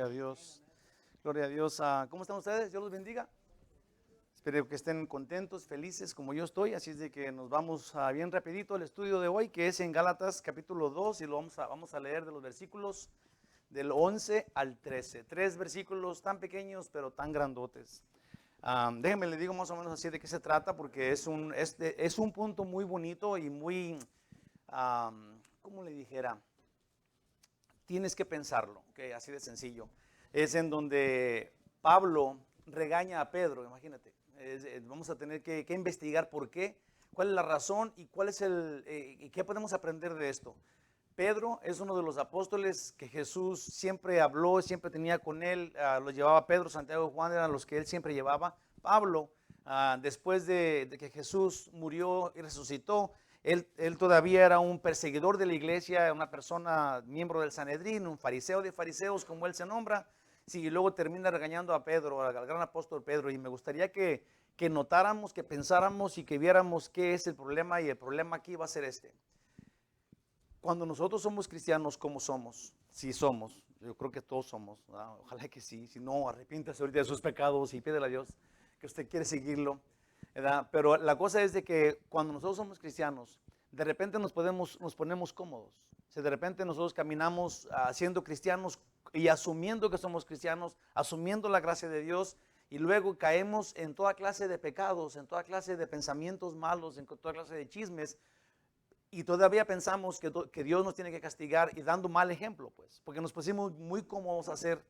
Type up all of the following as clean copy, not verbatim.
Gloria a Dios. Gloria a Dios. ¿Cómo están ustedes? Dios los bendiga. Espero que estén contentos, felices como yo estoy. Así es de que nos vamos bien rapidito al estudio de hoy, que es en Gálatas capítulo 2 y lo vamos a leer de los versículos del 11 al 13. 3 versículos tan pequeños pero tan grandotes. Déjenme le digo más o menos así de qué se trata, porque es un punto muy bonito y muy, ¿cómo le dijera? Tienes que pensarlo, okay, así de sencillo. Es en donde Pablo regaña a Pedro, imagínate. Vamos a tener que investigar por qué, cuál es la razón y cuál es qué podemos aprender de esto. Pedro es uno de los apóstoles que Jesús siempre habló, siempre tenía con él, los llevaba Pedro, Santiago y Juan, eran los que él siempre llevaba. Pablo, después de que Jesús murió y resucitó, él todavía era un perseguidor de la iglesia, una persona, miembro del Sanedrín, un fariseo de fariseos, como él se nombra. Sí, y luego termina regañando a Pedro, al gran apóstol Pedro, y me gustaría que notáramos, que pensáramos y que viéramos qué es el problema, y el problema aquí va a ser este. Cuando nosotros somos cristianos, ¿cómo somos? Sí somos, yo creo que todos somos, ¿verdad? Ojalá que sí, si no, arrepiéntase ahorita de sus pecados y pídele a Dios que usted quiere seguirlo, ¿verdad? Pero la cosa es de que cuando nosotros somos cristianos, de repente nos ponemos cómodos. O sea, de repente nosotros caminamos siendo cristianos y asumiendo que somos cristianos, asumiendo la gracia de Dios, y luego caemos en toda clase de pecados, en toda clase de pensamientos malos, en toda clase de chismes, y todavía pensamos que Dios nos tiene que castigar, y dando mal ejemplo, pues, porque nos pusimos muy cómodos a ser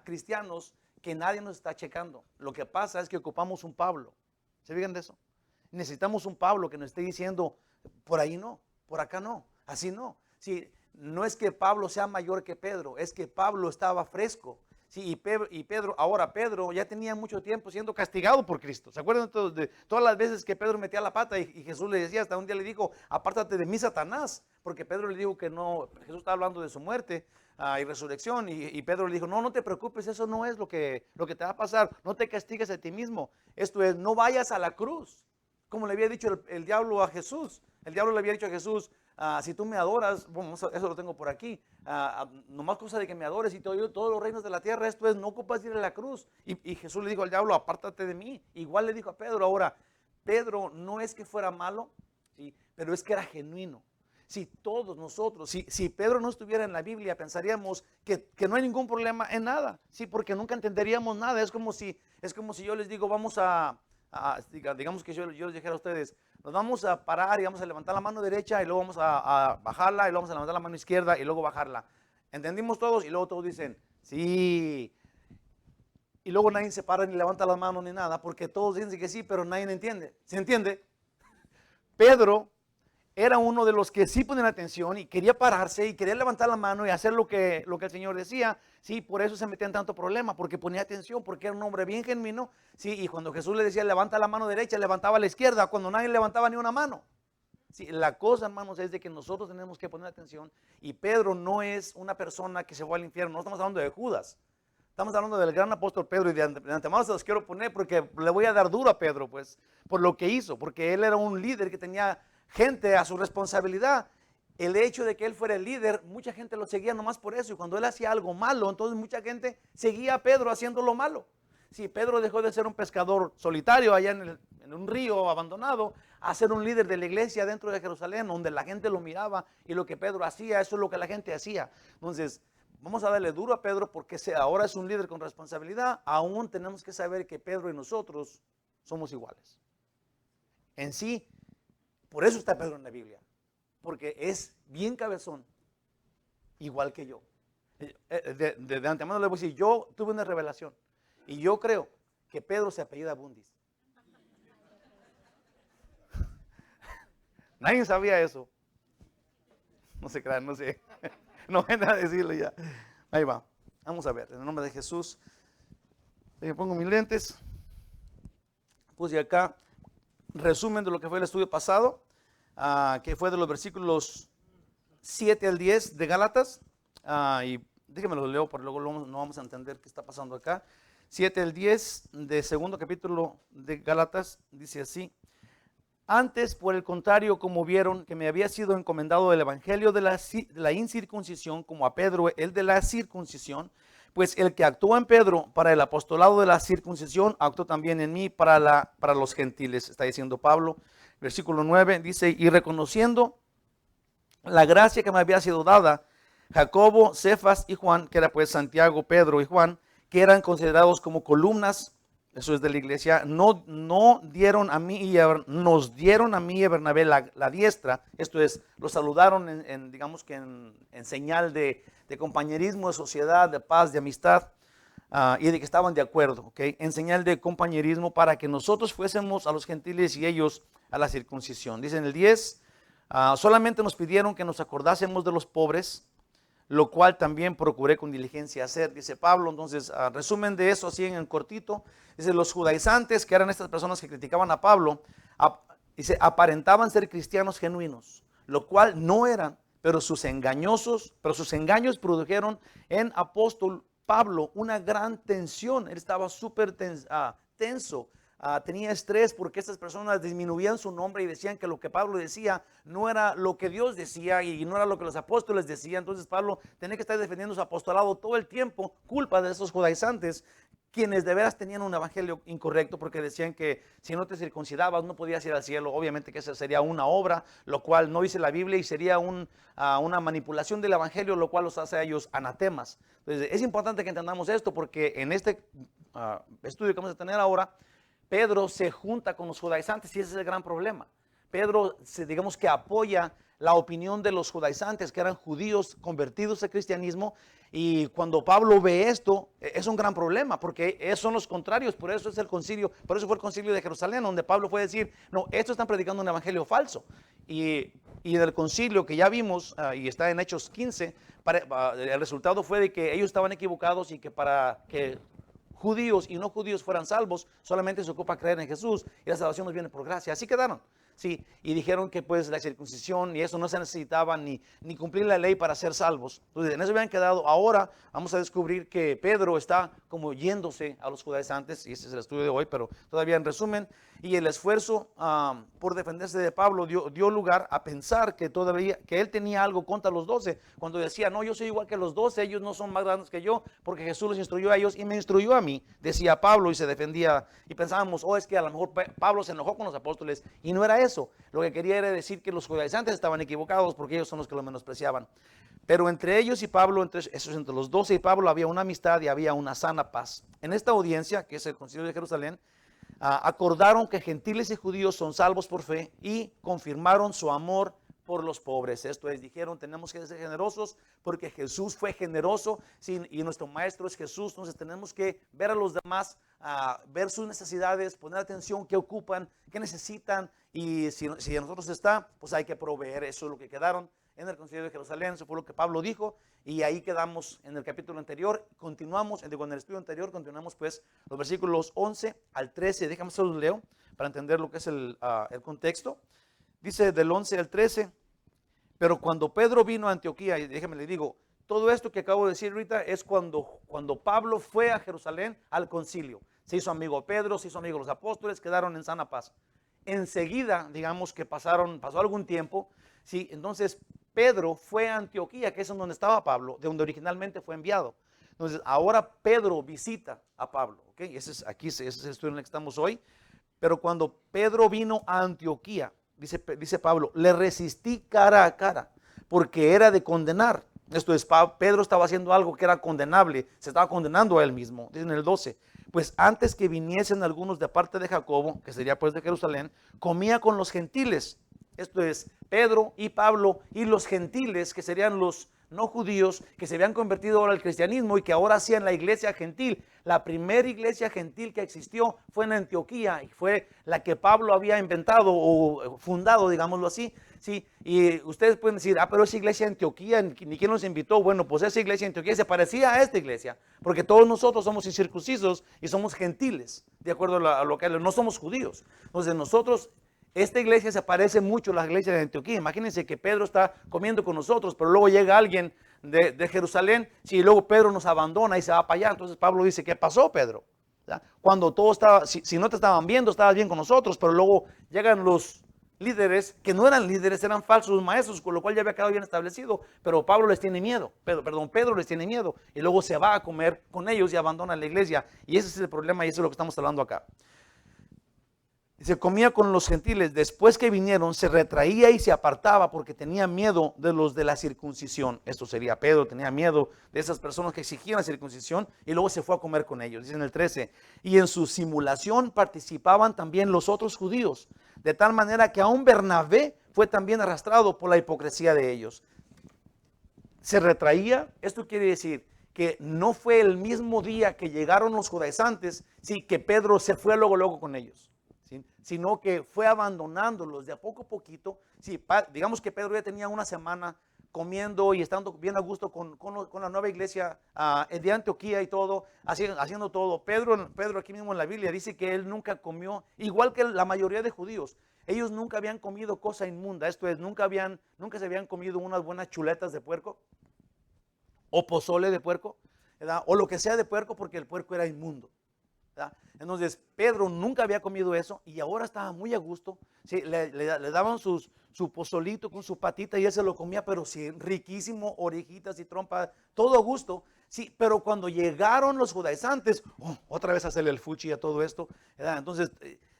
cristianos que nadie nos está checando. Lo que pasa es que ocupamos un Pablo. ¿Se fijan de eso? Necesitamos un Pablo que nos esté diciendo, por ahí no, por acá no, así no. Sí, no es que Pablo sea mayor que Pedro, es que Pablo estaba fresco. Sí, y Pedro ya tenía mucho tiempo siendo castigado por Cristo. ¿Se acuerdan de todas las veces que Pedro metía la pata y Jesús le decía, hasta un día le dijo, apártate de mí, Satanás? Porque Pedro le dijo que no, Jesús estaba hablando de su muerte y resurrección, y Pedro le dijo, no te preocupes, eso no es lo que te va a pasar, no te castigues a ti mismo. Esto es, no vayas a la cruz, como le había dicho el diablo a Jesús. El diablo le había dicho a Jesús, si tú me adoras, bueno, eso lo tengo por aquí, nomás cosa de que me adores y te doy todos los reinos de la tierra, esto es, no ocupas ir a la cruz. Y Jesús le dijo al diablo, apártate de mí. Igual le dijo a Pedro. Ahora, Pedro no es que fuera malo, ¿sí? Pero es que era genuino. Si todos nosotros, si Pedro no estuviera en la Biblia, pensaríamos que no hay ningún problema en nada, ¿sí? Porque nunca entenderíamos nada. Es como si yo les digo, vamos digamos que yo les dijera a ustedes, nos vamos a parar y vamos a levantar la mano derecha y luego vamos a bajarla y luego vamos a levantar la mano izquierda y luego bajarla. ¿Entendimos todos? Y luego todos dicen, sí. Y luego nadie se para ni levanta las manos ni nada, porque todos dicen que sí, pero nadie entiende. ¿Se entiende? Pedro era uno de los que sí ponían atención y quería pararse y quería levantar la mano y hacer lo que el Señor decía. Sí, por eso se metía en tanto problema, porque ponía atención, porque era un hombre bien genuino. Sí, y cuando Jesús le decía levanta la mano derecha, levantaba la izquierda, cuando nadie levantaba ni una mano. Sí, la cosa, hermanos, es de que nosotros tenemos que poner atención, y Pedro no es una persona que se fue al infierno. No estamos hablando de Judas, estamos hablando del gran apóstol Pedro, y de antemano se los quiero poner porque le voy a dar duro a Pedro, pues, por lo que hizo, porque él era un líder que tenía gente a su responsabilidad. El hecho de que él fuera el líder, mucha gente lo seguía nomás por eso, y cuando él hacía algo malo, entonces mucha gente seguía a Pedro haciendo lo malo. Si Pedro dejó de ser un pescador solitario allá en un río abandonado, a ser un líder de la iglesia dentro de Jerusalén, donde la gente lo miraba, y lo que Pedro hacía, eso es lo que la gente hacía. Entonces, vamos a darle duro a Pedro, porque ahora es un líder con responsabilidad. Aún tenemos que saber que Pedro y nosotros somos iguales. En sí, por eso está Pedro en la Biblia, porque es bien cabezón, igual que yo. De antemano le voy a decir, yo tuve una revelación, y yo creo que Pedro se apellida Bundis. Nadie sabía eso. No se crean, no sé. No voy a decirlo ya. Ahí va. Vamos a ver, en el nombre de Jesús. Me pongo mis lentes. Puse acá resumen de lo que fue el estudio pasado, que fue de los versículos 7 al 10 de Gálatas, y déjenme lo leo, porque luego no vamos a entender qué está pasando acá. 7 al 10 de segundo capítulo de Gálatas, dice así: antes, por el contrario, como vieron que me había sido encomendado el evangelio de la incircuncisión, como a Pedro el de la circuncisión, Pues el que actuó en Pedro para el apostolado de la circuncisión, actuó también en mí para los gentiles, está diciendo Pablo. Versículo 9 dice, y reconociendo la gracia que me había sido dada, Jacobo, Cefas y Juan, que era pues Santiago, Pedro y Juan, que eran considerados como columnas, eso es de la iglesia, nos dieron a mí y a Bernabé la diestra, esto es, los saludaron digamos que en señal de compañerismo, de sociedad, de paz, de amistad, y de que estaban de acuerdo, ¿okay? En señal de compañerismo para que nosotros fuésemos a los gentiles y ellos a la circuncisión. Dice en el 10, solamente nos pidieron que nos acordásemos de los pobres, lo cual también procuré con diligencia hacer, dice Pablo. Entonces, resumen de eso así en cortito, dice, los judaizantes, que eran estas personas que criticaban a Pablo, dice, aparentaban ser cristianos genuinos, lo cual no eran, pero sus engaños produjeron en apóstol Pablo una gran tensión. Él estaba súper tenso, tenía estrés porque estas personas disminuían su nombre y decían que lo que Pablo decía no era lo que Dios decía y no era lo que los apóstoles decían. Entonces Pablo tenía que estar defendiendo su apostolado todo el tiempo, culpa de esos judaizantes, quienes de veras tenían un evangelio incorrecto porque decían que si no te circuncidabas no podías ir al cielo. Obviamente que esa sería una obra, lo cual no dice la Biblia, y sería una manipulación del evangelio, lo cual los hace a ellos anatemas. Entonces es importante que entendamos esto porque en este estudio que vamos a tener ahora, Pedro se junta con los judaizantes y ese es el gran problema. Pedro, digamos que apoya la opinión de los judaizantes, que eran judíos convertidos al cristianismo, y cuando Pablo ve esto, es un gran problema, porque son los contrarios. Por eso es el concilio, por eso fue el concilio de Jerusalén, donde Pablo fue a decir, no, estos están predicando un evangelio falso. Y del concilio que ya vimos, y está en Hechos 15, el resultado fue de que ellos estaban equivocados y que para que judíos y no judíos fueran salvos, solamente se ocupa creer en Jesús y la salvación nos viene por gracia. Así quedaron. Sí, y dijeron que pues la circuncisión y eso no se necesitaba ni cumplir la ley para ser salvos. Entonces en eso habían quedado. Ahora vamos a descubrir que Pedro está como yéndose a los judaizantes, y ese es el estudio de hoy, pero todavía en resumen, y el esfuerzo por defenderse de Pablo dio lugar a pensar que todavía, que él tenía algo contra los 12, cuando decía, no, yo soy igual que los 12, ellos no son más grandes que yo, porque Jesús los instruyó a ellos y me instruyó a mí, decía Pablo, y se defendía, y pensábamos, es que a lo mejor Pablo se enojó con los apóstoles, y no era eso. Lo que quería era decir que los judaizantes estaban equivocados porque ellos son los que lo menospreciaban. Pero entre ellos y Pablo, entre los 12 y Pablo, había una amistad y había una sana paz. En esta audiencia, que es el concilio de Jerusalén, acordaron que gentiles y judíos son salvos por fe y confirmaron su amor por los pobres. Esto es, dijeron, tenemos que ser generosos porque Jesús fue generoso, sí, y nuestro maestro es Jesús. Entonces tenemos que ver a los demás, ver sus necesidades, poner atención, qué ocupan, qué necesitan, y si a nosotros está, pues hay que proveer. Eso es lo que quedaron en el concilio de Jerusalén. Eso fue lo que Pablo dijo, y ahí quedamos en el capítulo anterior. Continuamos, en el estudio anterior, continuamos pues los versículos 11 al 13. Déjame solo los leo para entender lo que es el contexto. Dice del 11 al 13, pero cuando Pedro vino a Antioquía, y déjame le digo, todo esto que acabo de decir ahorita es cuando Pablo fue a Jerusalén al concilio. Se hizo amigo de Pedro, se hizo amigo de los apóstoles, quedaron en sana paz. Enseguida, digamos que pasó algún tiempo, ¿sí? Entonces Pedro fue a Antioquía, que es en donde estaba Pablo, de donde originalmente fue enviado. Entonces ahora Pedro visita a Pablo, ¿ok? Ese es el estudio en el que estamos hoy. Pero cuando Pedro vino a Antioquía, dice Pablo, le resistí cara a cara, porque era de condenar. Esto es, Pedro estaba haciendo algo que era condenable, se estaba condenando a él mismo. Dice en el 12, pues antes que viniesen algunos de parte de Jacobo, que sería pues de Jerusalén, comía con los gentiles. Esto es, Pedro y Pablo y los gentiles, que serían los no judíos, que se habían convertido ahora al cristianismo y que ahora hacían la iglesia gentil. La primera iglesia gentil que existió fue en Antioquía y fue la que Pablo había inventado o fundado, digámoslo así. Sí, y ustedes pueden decir, pero esa iglesia de Antioquía, ni quién nos invitó. Bueno, pues esa iglesia de Antioquía se parecía a esta iglesia, porque todos nosotros somos incircuncisos y somos gentiles, de acuerdo a lo que no somos judíos. Entonces nosotros, esta iglesia se parece mucho a la iglesia de Antioquía. Imagínense que Pedro está comiendo con nosotros, pero luego llega alguien de Jerusalén, y luego Pedro nos abandona y se va para allá. Entonces Pablo dice, ¿qué pasó, Pedro? Cuando todo estaba, si no te estaban viendo, estabas bien con nosotros, pero luego llegan los líderes que no eran líderes, eran falsos maestros, con lo cual ya había quedado bien establecido, pero Pablo les tiene miedo, Pedro les tiene miedo, y luego se va a comer con ellos y abandona la iglesia, y ese es el problema, y eso es lo que estamos hablando acá. Se comía con los gentiles, después que vinieron se retraía y se apartaba porque tenía miedo de los de la circuncisión. Esto sería Pedro, tenía miedo de esas personas que exigían la circuncisión, y luego se fue a comer con ellos. Dice en el 13, y en su simulación participaban también los otros judíos, de tal manera que aún Bernabé fue también arrastrado por la hipocresía de ellos. Se retraía, esto quiere decir que no fue el mismo día que llegaron los judaizantes, sí, que Pedro se fue luego con ellos. ¿Sí? Sino que fue abandonándolos de a poquito. Sí, digamos que Pedro ya tenía una semana comiendo y estando bien a gusto con la nueva iglesia de Antioquía y todo, haciendo todo. Pedro aquí mismo en la Biblia dice que él nunca comió, igual que la mayoría de judíos, ellos nunca habían comido cosa inmunda, esto es, nunca se habían comido unas buenas chuletas de puerco o pozole de puerco, ¿verdad? O lo que sea de puerco, porque el puerco era inmundo, ¿verdad? Entonces Pedro nunca había comido eso y ahora estaba muy a gusto. Sí, le daban su pozolito con su patita y él se lo comía, pero sí, riquísimo, orejitas y trompa, todo a gusto. Sí, pero cuando llegaron los judaizantes, otra vez hacerle el fuchi a todo esto, ¿verdad? Entonces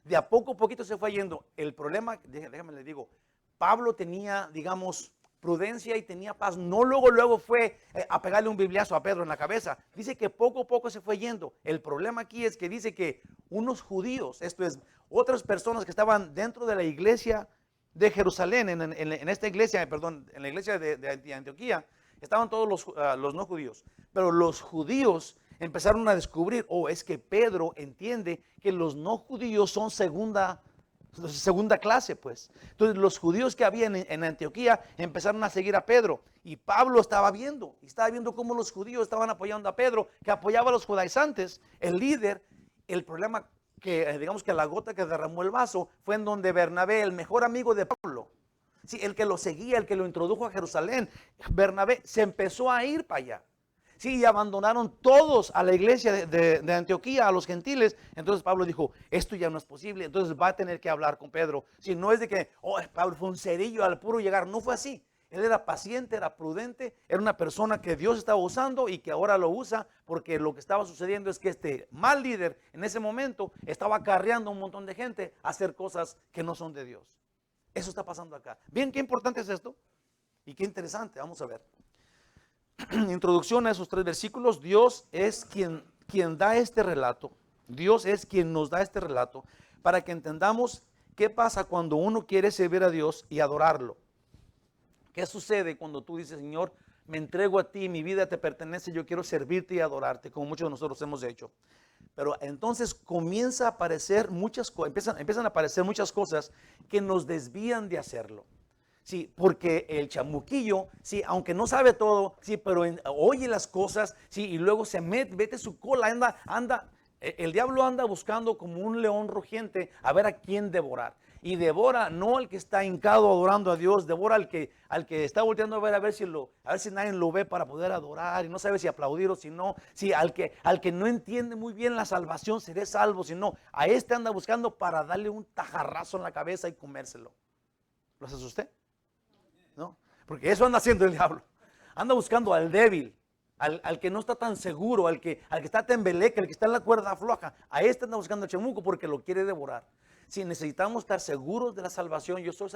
de a poquito se fue yendo. El problema, déjame le digo, Pablo tenía, digamos, prudencia y tenía paz. No luego fue a pegarle un bibliazo a Pedro en la cabeza. Dice que poco a poco se fue yendo. El problema aquí es que dice que unos judíos, esto es, otras personas que estaban dentro de la iglesia de Jerusalén, en esta iglesia, perdón, en la iglesia de Antioquía, estaban todos los no judíos. Pero los judíos empezaron a descubrir, es que Pedro entiende que los no judíos son segunda clase, pues. Entonces los judíos que había en Antioquía empezaron a seguir a Pedro, y Pablo estaba viendo cómo los judíos estaban apoyando a Pedro, que apoyaba a los judaizantes, el líder. El problema que, digamos que la gota que derramó el vaso fue en donde Bernabé, el mejor amigo de Pablo, sí, el que lo seguía, el que lo introdujo a Jerusalén, Bernabé se empezó a ir para allá. Sí, y abandonaron todos a la iglesia de Antioquía, a los gentiles. Entonces Pablo dijo, esto ya no es posible, entonces va a tener que hablar con Pedro. Si no es de que, Pablo fue un cerillo al puro llegar, no fue así. Él era paciente, era prudente, era una persona que Dios estaba usando y que ahora lo usa, porque lo que estaba sucediendo es que este mal líder en ese momento estaba acarreando a un montón de gente a hacer cosas que no son de Dios. Eso está pasando acá. Bien, qué importante es esto y qué interesante, vamos a ver. Introducción a esos 3 versículos. Dios es quien da este relato. Dios es quien nos da este relato para que entendamos qué pasa cuando uno quiere servir a Dios y adorarlo. ¿Qué sucede cuando tú dices, Señor, me entrego a ti, mi vida te pertenece, yo quiero servirte y adorarte, como muchos de nosotros hemos hecho? Pero entonces comienza a aparecer empiezan a aparecer muchas cosas que nos desvían de hacerlo. Sí, porque el chamuquillo, sí, aunque no sabe todo, sí, pero oye las cosas, sí, y luego se mete su cola, el diablo anda buscando como un león rugiente a ver a quién devorar. Y devora no al que está hincado adorando a Dios, devora al que está volteando a ver si nadie lo ve para poder adorar y no sabe si aplaudir o si no. Sí, al que no entiende muy bien la salvación, seré salvo, si no, a este anda buscando para darle un tajarrazo en la cabeza y comérselo. ¿Lo hace usted? ¿No? Porque eso anda haciendo el diablo. Anda buscando al débil, al que no está tan seguro, al que está tembeleque, al que está en la cuerda floja. A este anda buscando el chamuco porque lo quiere devorar. Si necesitamos estar seguros de la salvación, yo soy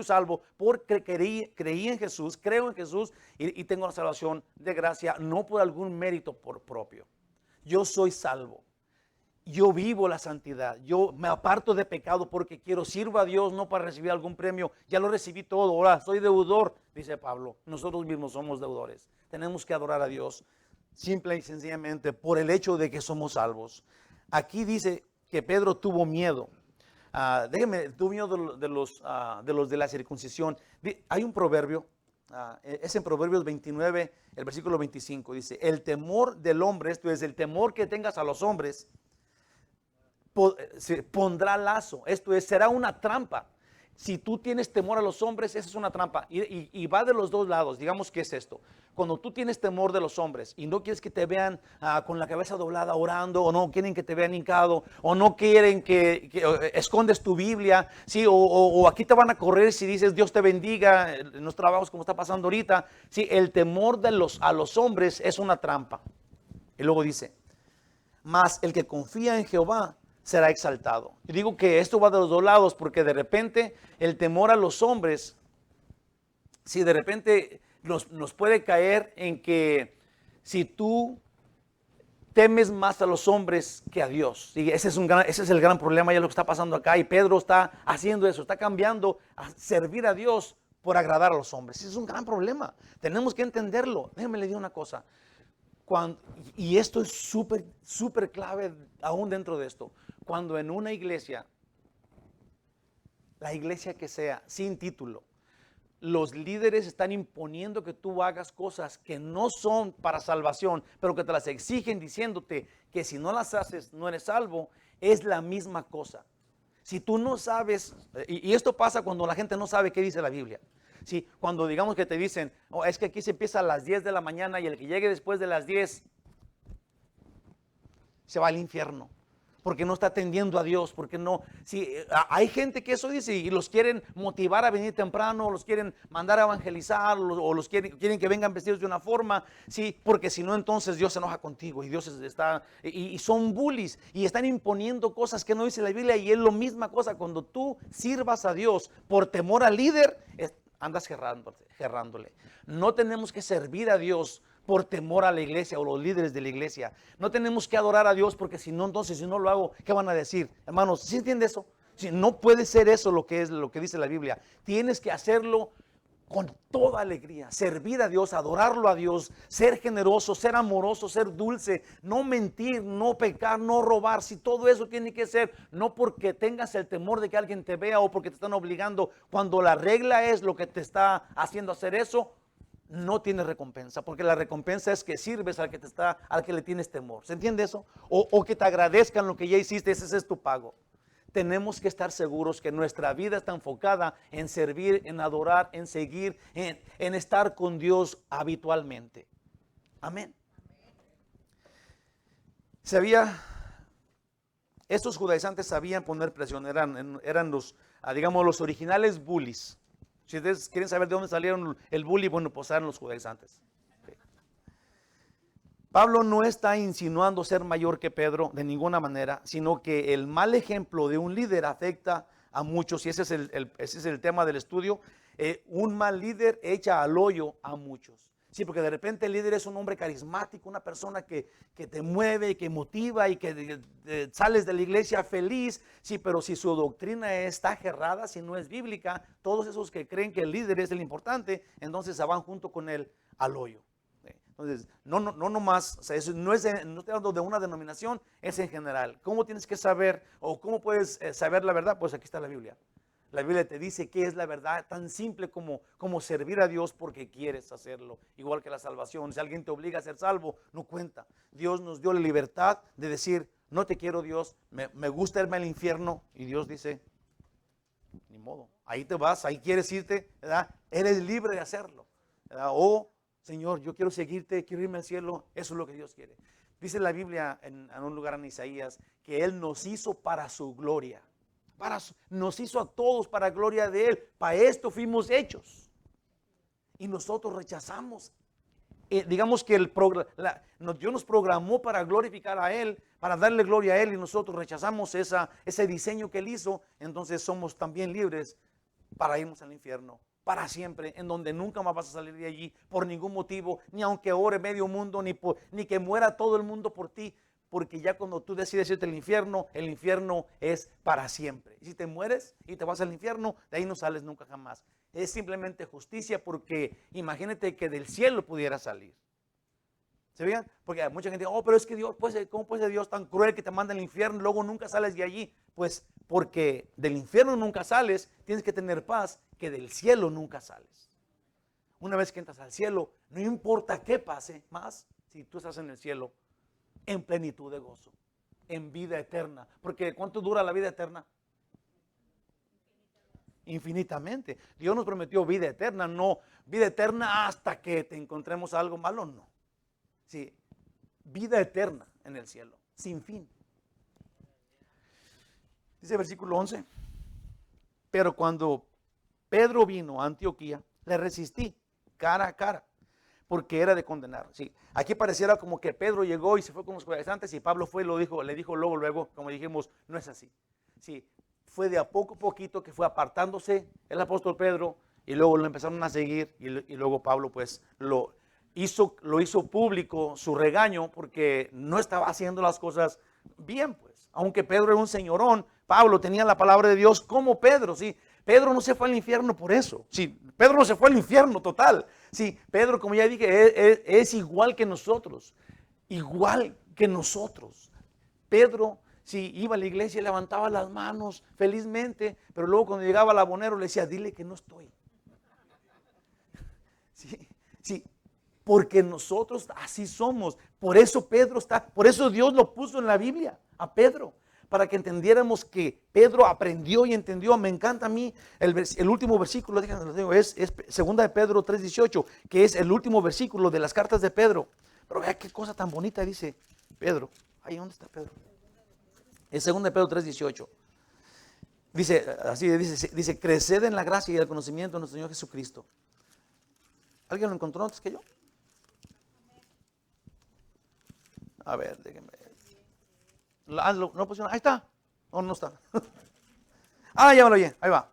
salvo porque creí en Jesús, creo en Jesús y tengo la salvación de gracia, no por algún mérito propio. Yo soy salvo. Yo vivo la santidad, yo me aparto de pecado porque sirvo a Dios, no para recibir algún premio. Ya lo recibí todo, ahora soy deudor, dice Pablo. Nosotros mismos somos deudores. Tenemos que adorar a Dios simple y sencillamente por el hecho de que somos salvos. Aquí dice que Pedro tuvo miedo. Tuvo miedo de los de la circuncisión. Hay un proverbio, es en Proverbios 29, el versículo 25, dice, el temor del hombre, esto es, el temor que tengas a los hombres, se pondrá lazo, esto es, será una trampa. Si tú tienes temor a los hombres, esa es una trampa. Y va de los dos lados. Digamos que es esto. Cuando tú tienes temor de los hombres y no quieres que te vean con la cabeza doblada orando, o no quieren que te vean hincado, o no quieren que escondes tu Biblia, ¿sí? O aquí te van a correr si dices Dios te bendiga en los trabajos como está pasando ahorita. ¿Sí? El temor a los hombres es una trampa. Y luego dice, mas el que confía en Jehová será exaltado. Y digo que esto va de los dos lados, porque de repente el temor a los hombres, si de repente nos puede caer en que si tú temes más a los hombres que a Dios. Y ese es el gran problema, ya lo que está pasando acá. Y Pedro está haciendo eso, está cambiando a servir a Dios por agradar a los hombres. Ese es un gran problema. Tenemos que entenderlo. Déjame le digo una cosa. Y esto es súper, súper clave aún dentro de esto. Cuando en una iglesia, la iglesia que sea, sin título, los líderes están imponiendo que tú hagas cosas que no son para salvación, pero que te las exigen diciéndote que si no las haces no eres salvo, es la misma cosa. Si tú no sabes, y esto pasa cuando la gente no sabe qué dice la Biblia. Sí, cuando digamos que te dicen, oh, es que aquí se empieza a las 10 de la mañana y el que llegue después de las 10 se va al infierno, porque no está atendiendo a Dios, porque no, sí, hay gente que eso dice y los quieren motivar a venir temprano, los quieren mandar a evangelizar, o los quieren que vengan vestidos de una forma, sí, porque si no entonces Dios se enoja contigo y Dios está, y son bullies y están imponiendo cosas que no dice la Biblia, y es lo misma cosa cuando tú sirvas a Dios por temor al líder, andas gerrándole. No tenemos que servir a Dios por temor a la iglesia o los líderes de la iglesia. No tenemos que adorar a Dios porque si no, entonces si no lo hago, ¿qué van a decir? Hermanos, ¿sí entiende eso? Si no puede ser eso lo que dice la Biblia. Tienes que hacerlo con toda alegría, servir a Dios, adorarlo a Dios, ser generoso, ser amoroso, ser dulce, no mentir, no pecar, no robar. Si todo eso tiene que ser, no porque tengas el temor de que alguien te vea o porque te están obligando, cuando la regla es lo que te está haciendo hacer eso, no tienes recompensa, porque la recompensa es que sirves al que le tienes temor. ¿Se entiende eso? O que te agradezcan lo que ya hiciste, ese es tu pago. Tenemos que estar seguros que nuestra vida está enfocada en servir, en adorar, en seguir, en estar con Dios habitualmente. Amén. Estos judaizantes sabían poner presión, eran digamos, los originales bullies. Si ustedes quieren saber de dónde salieron el bully, bueno, pues eran los judaizantes. Okay. Pablo no está insinuando ser mayor que Pedro de ninguna manera, sino que el mal ejemplo de un líder afecta a muchos, y ese es el tema del estudio. Un mal líder echa al hoyo a muchos. Sí, porque de repente el líder es un hombre carismático, una persona que te mueve, que motiva y que sales de la iglesia feliz. Sí, pero si su doctrina está gerrada, si no es bíblica, todos esos que creen que el líder es el importante, entonces se van junto con él al hoyo. Entonces, no nomás, o sea, no estoy hablando de una denominación, es en general. ¿Cómo tienes que saber o cómo puedes saber la verdad? Pues aquí está la Biblia. La Biblia te dice qué es la verdad, tan simple como servir a Dios porque quieres hacerlo. Igual que la salvación, si alguien te obliga a ser salvo, no cuenta. Dios nos dio la libertad de decir, no te quiero Dios, me gusta irme al infierno. Y Dios dice, ni modo, ahí te vas, ahí quieres irte, ¿verdad? Eres libre de hacerlo, ¿verdad? O, Señor, yo quiero seguirte, quiero irme al cielo, eso es lo que Dios quiere. Dice la Biblia en un lugar en Isaías que Él nos hizo para su gloria. Nos hizo a todos para gloria de Él. Para esto fuimos hechos. Y nosotros rechazamos. Digamos que Dios nos programó para glorificar a Él, para darle gloria a Él, y nosotros rechazamos ese diseño que Él hizo. Entonces somos también libres para irnos al infierno para siempre, en donde nunca más vas a salir de allí por ningún motivo, ni aunque ore medio mundo, ni que muera todo el mundo por ti. Porque ya cuando tú decides irte al infierno, el infierno es para siempre. Y si te mueres y te vas al infierno, de ahí no sales nunca jamás. Es simplemente justicia, porque imagínate que del cielo pudiera salir. ¿Se vean? Porque mucha gente dice, pero es que Dios, ¿cómo puede ser Dios tan cruel que te manda al infierno y luego nunca sales de allí? Pues porque del infierno nunca sales, tienes que tener paz, que del cielo nunca sales. Una vez que entras al cielo, no importa qué pase más, si tú estás en el cielo, en plenitud de gozo, en vida eterna. Porque ¿cuánto dura la vida eterna? infinitamente. Dios nos prometió vida eterna, no vida eterna hasta que te encontremos algo malo, no. Sí, vida eterna en el cielo, sin fin. Dice el versículo 11, pero cuando Pedro vino a Antioquía, le resistí cara a cara, porque era de condenar. Sí, aquí pareciera como que Pedro llegó y se fue con los judaizantes y Pablo fue y le dijo luego, como dijimos, no es así. Sí, fue de a poquito que fue apartándose el apóstol Pedro y luego lo empezaron a seguir y luego Pablo pues lo hizo público su regaño porque no estaba haciendo las cosas bien, pues. Aunque Pedro era un señorón, Pablo tenía la palabra de Dios como Pedro, sí. Pedro no se fue al infierno por eso. Sí, Pedro no se fue al infierno total. Sí, Pedro, como ya dije, es igual que nosotros. Igual que nosotros. Pedro, sí, iba a la iglesia y levantaba las manos felizmente, pero luego cuando llegaba al abonero le decía, dile que no estoy. Sí, sí, porque nosotros así somos. Por eso por eso Dios lo puso en la Biblia, a Pedro, para que entendiéramos que Pedro aprendió y entendió. Me encanta a mí el último versículo, déjenme digo, es 2 de Pedro 3:18, que es el último versículo de las cartas de Pedro. Pero vea qué cosa tan bonita dice Pedro. Ahí, ¿dónde está Pedro? Es 2 de Pedro 3:18. Dice, así dice, creced en la gracia y el conocimiento de nuestro Señor Jesucristo. ¿Alguien lo encontró antes que yo? A ver, déjenme. ¿No pusieron? Ahí está. ¿O no está? Ya me lo oye. Ahí va.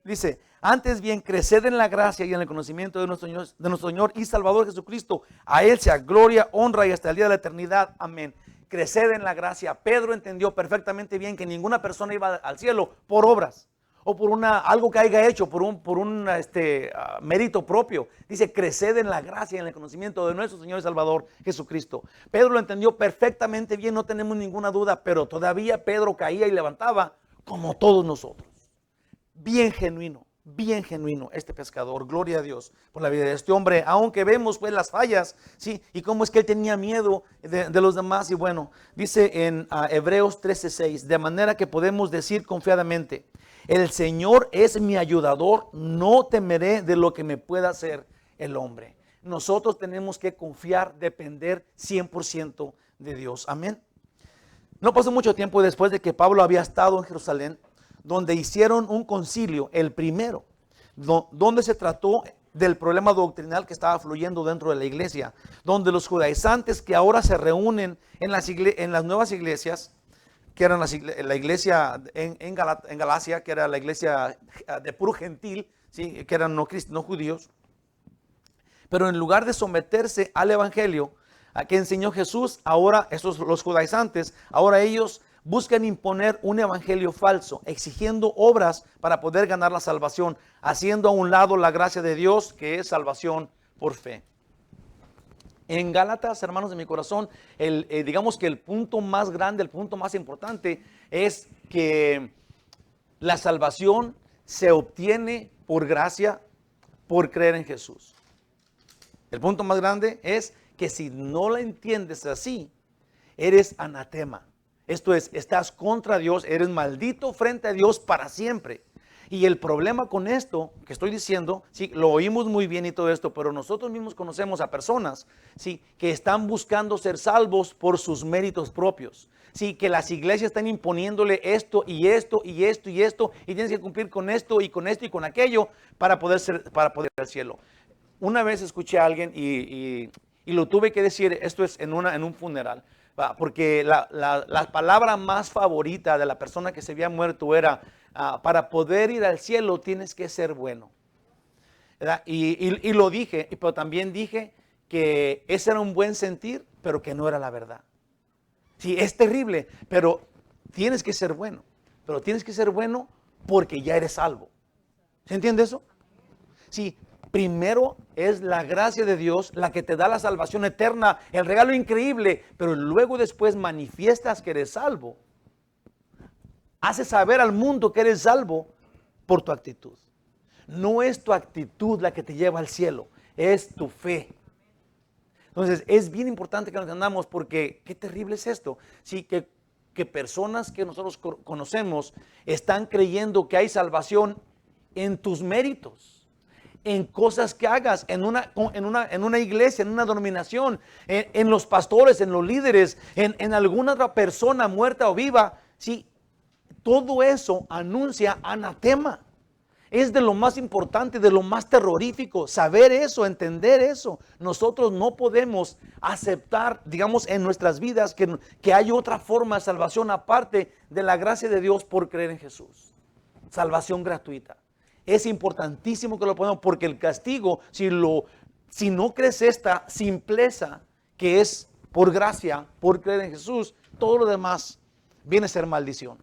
Dice, antes bien, creced en la gracia y en el conocimiento de nuestro Señor y Salvador Jesucristo. A Él sea gloria, honra y hasta el día de la eternidad. Amén. Crecer en la gracia. Pedro entendió perfectamente bien que ninguna persona iba al cielo por obras o por algo que haya hecho, por un mérito propio. Dice, creced en la gracia y en el conocimiento de nuestro Señor y Salvador Jesucristo. Pedro lo entendió perfectamente bien, no tenemos ninguna duda, pero todavía Pedro caía y levantaba como todos nosotros. Bien genuino este pescador. Gloria a Dios por la vida de este hombre, aunque vemos pues las fallas, ¿sí? Y cómo es que él tenía miedo de los demás. Y bueno, dice en Hebreos 13:6, de manera que podemos decir confiadamente, el Señor es mi ayudador, no temeré de lo que me pueda hacer el hombre. Nosotros tenemos que confiar, depender 100% de Dios. Amén. No pasó mucho tiempo después de que Pablo había estado en Jerusalén, donde hicieron un concilio, el primero, donde se trató del problema doctrinal que estaba fluyendo dentro de la iglesia, donde los judaizantes que ahora se reúnen en las nuevas iglesias, que eran la iglesia en Galacia, que era la iglesia de puro gentil, ¿sí? Que eran no judíos, pero en lugar de someterse al evangelio que enseñó Jesús, ahora los judaizantes, ahora ellos buscan imponer un evangelio falso, exigiendo obras para poder ganar la salvación, haciendo a un lado la gracia de Dios, que es salvación por fe. En Gálatas, hermanos de mi corazón, digamos que el punto más grande, el punto más importante es que la salvación se obtiene por gracia, por creer en Jesús. El punto más grande es que si no la entiendes así, eres anatema. Esto es, estás contra Dios, eres maldito frente a Dios para siempre. Y el problema con esto que estoy diciendo, sí, lo oímos muy bien y todo esto, pero nosotros mismos conocemos a personas, sí, que están buscando ser salvos por sus méritos propios. Sí, que las iglesias están imponiéndole esto y esto y esto y esto, y tienes que cumplir con esto y con esto y con aquello para poder ir al cielo. Una vez escuché a alguien y lo tuve que decir, esto es en un funeral, porque la palabra más favorita de la persona que se había muerto era, para poder ir al cielo tienes que ser bueno. Y lo dije, pero también dije que ese era un buen sentir, pero que no era la verdad. Sí, es terrible, pero tienes que ser bueno. Pero tienes que ser bueno porque ya eres salvo. ¿Se entiende eso? Sí, primero es la gracia de Dios la que te da la salvación eterna, el regalo increíble, pero luego después manifiestas que eres salvo. Haces saber al mundo que eres salvo por tu actitud. No es tu actitud la que te lleva al cielo, es tu fe. Entonces es bien importante que lo entendamos, porque qué terrible es esto. Sí, que personas que nosotros conocemos están creyendo que hay salvación en tus méritos, en cosas que hagas, en una iglesia, en una denominación, en los pastores, en los líderes, en alguna otra persona muerta o viva. Sí, todo eso anuncia anatema. Es de lo más importante, de lo más terrorífico, saber eso, entender eso. Nosotros no podemos aceptar, digamos, en nuestras vidas que hay otra forma de salvación aparte de la gracia de Dios por creer en Jesús. Salvación gratuita. Es importantísimo que lo podamos, porque el castigo, si no crees esta simpleza que es por gracia, por creer en Jesús, todo lo demás viene a ser maldición.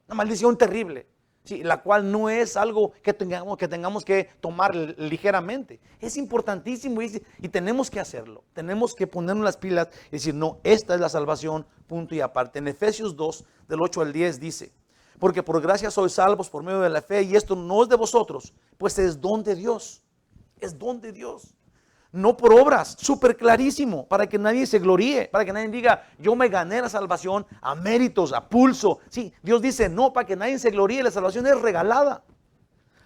Una maldición terrible. Sí, la cual no es algo que tengamos que tomar ligeramente. Es importantísimo y tenemos que hacerlo. Tenemos que ponernos las pilas y decir, no, esta es la salvación, punto y aparte. En Efesios 2, del 8 al 10 dice, porque por gracia sois salvos por medio de la fe, y esto no es de vosotros, pues es don de Dios. Es don de Dios. No por obras, súper clarísimo, para que nadie se gloríe, para que nadie diga, yo me gané la salvación a méritos, a pulso. Sí, Dios dice, no, para que nadie se gloríe, la salvación es regalada,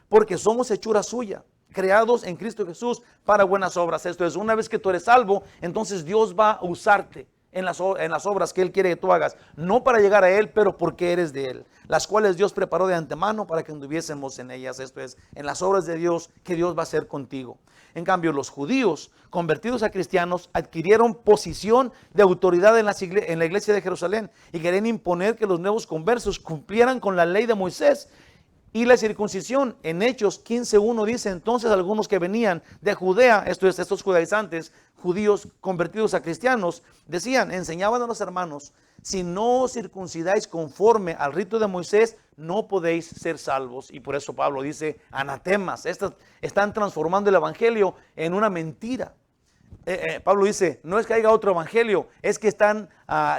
porque somos hechura suya, creados en Cristo Jesús para buenas obras. Esto es, una vez que tú eres salvo, entonces Dios va a usarte en las obras que Él quiere que tú hagas, no para llegar a Él, pero porque eres de Él, las cuales Dios preparó de antemano para que anduviésemos en ellas. Esto es, en las obras de Dios que Dios va a hacer contigo. En cambio, los judíos convertidos a cristianos adquirieron posición de autoridad en la iglesia de Jerusalén y querían imponer que los nuevos conversos cumplieran con la ley de Moisés y la circuncisión. En Hechos 15:1 dice, entonces algunos que venían de Judea, esto es, estos judaizantes, judíos convertidos a cristianos, decían, enseñaban a los hermanos, si no os circuncidáis conforme al rito de Moisés, no podéis ser salvos. Y por eso Pablo dice, anatemas, están transformando el evangelio en una mentira. Pablo dice, no es que haya otro evangelio, es que están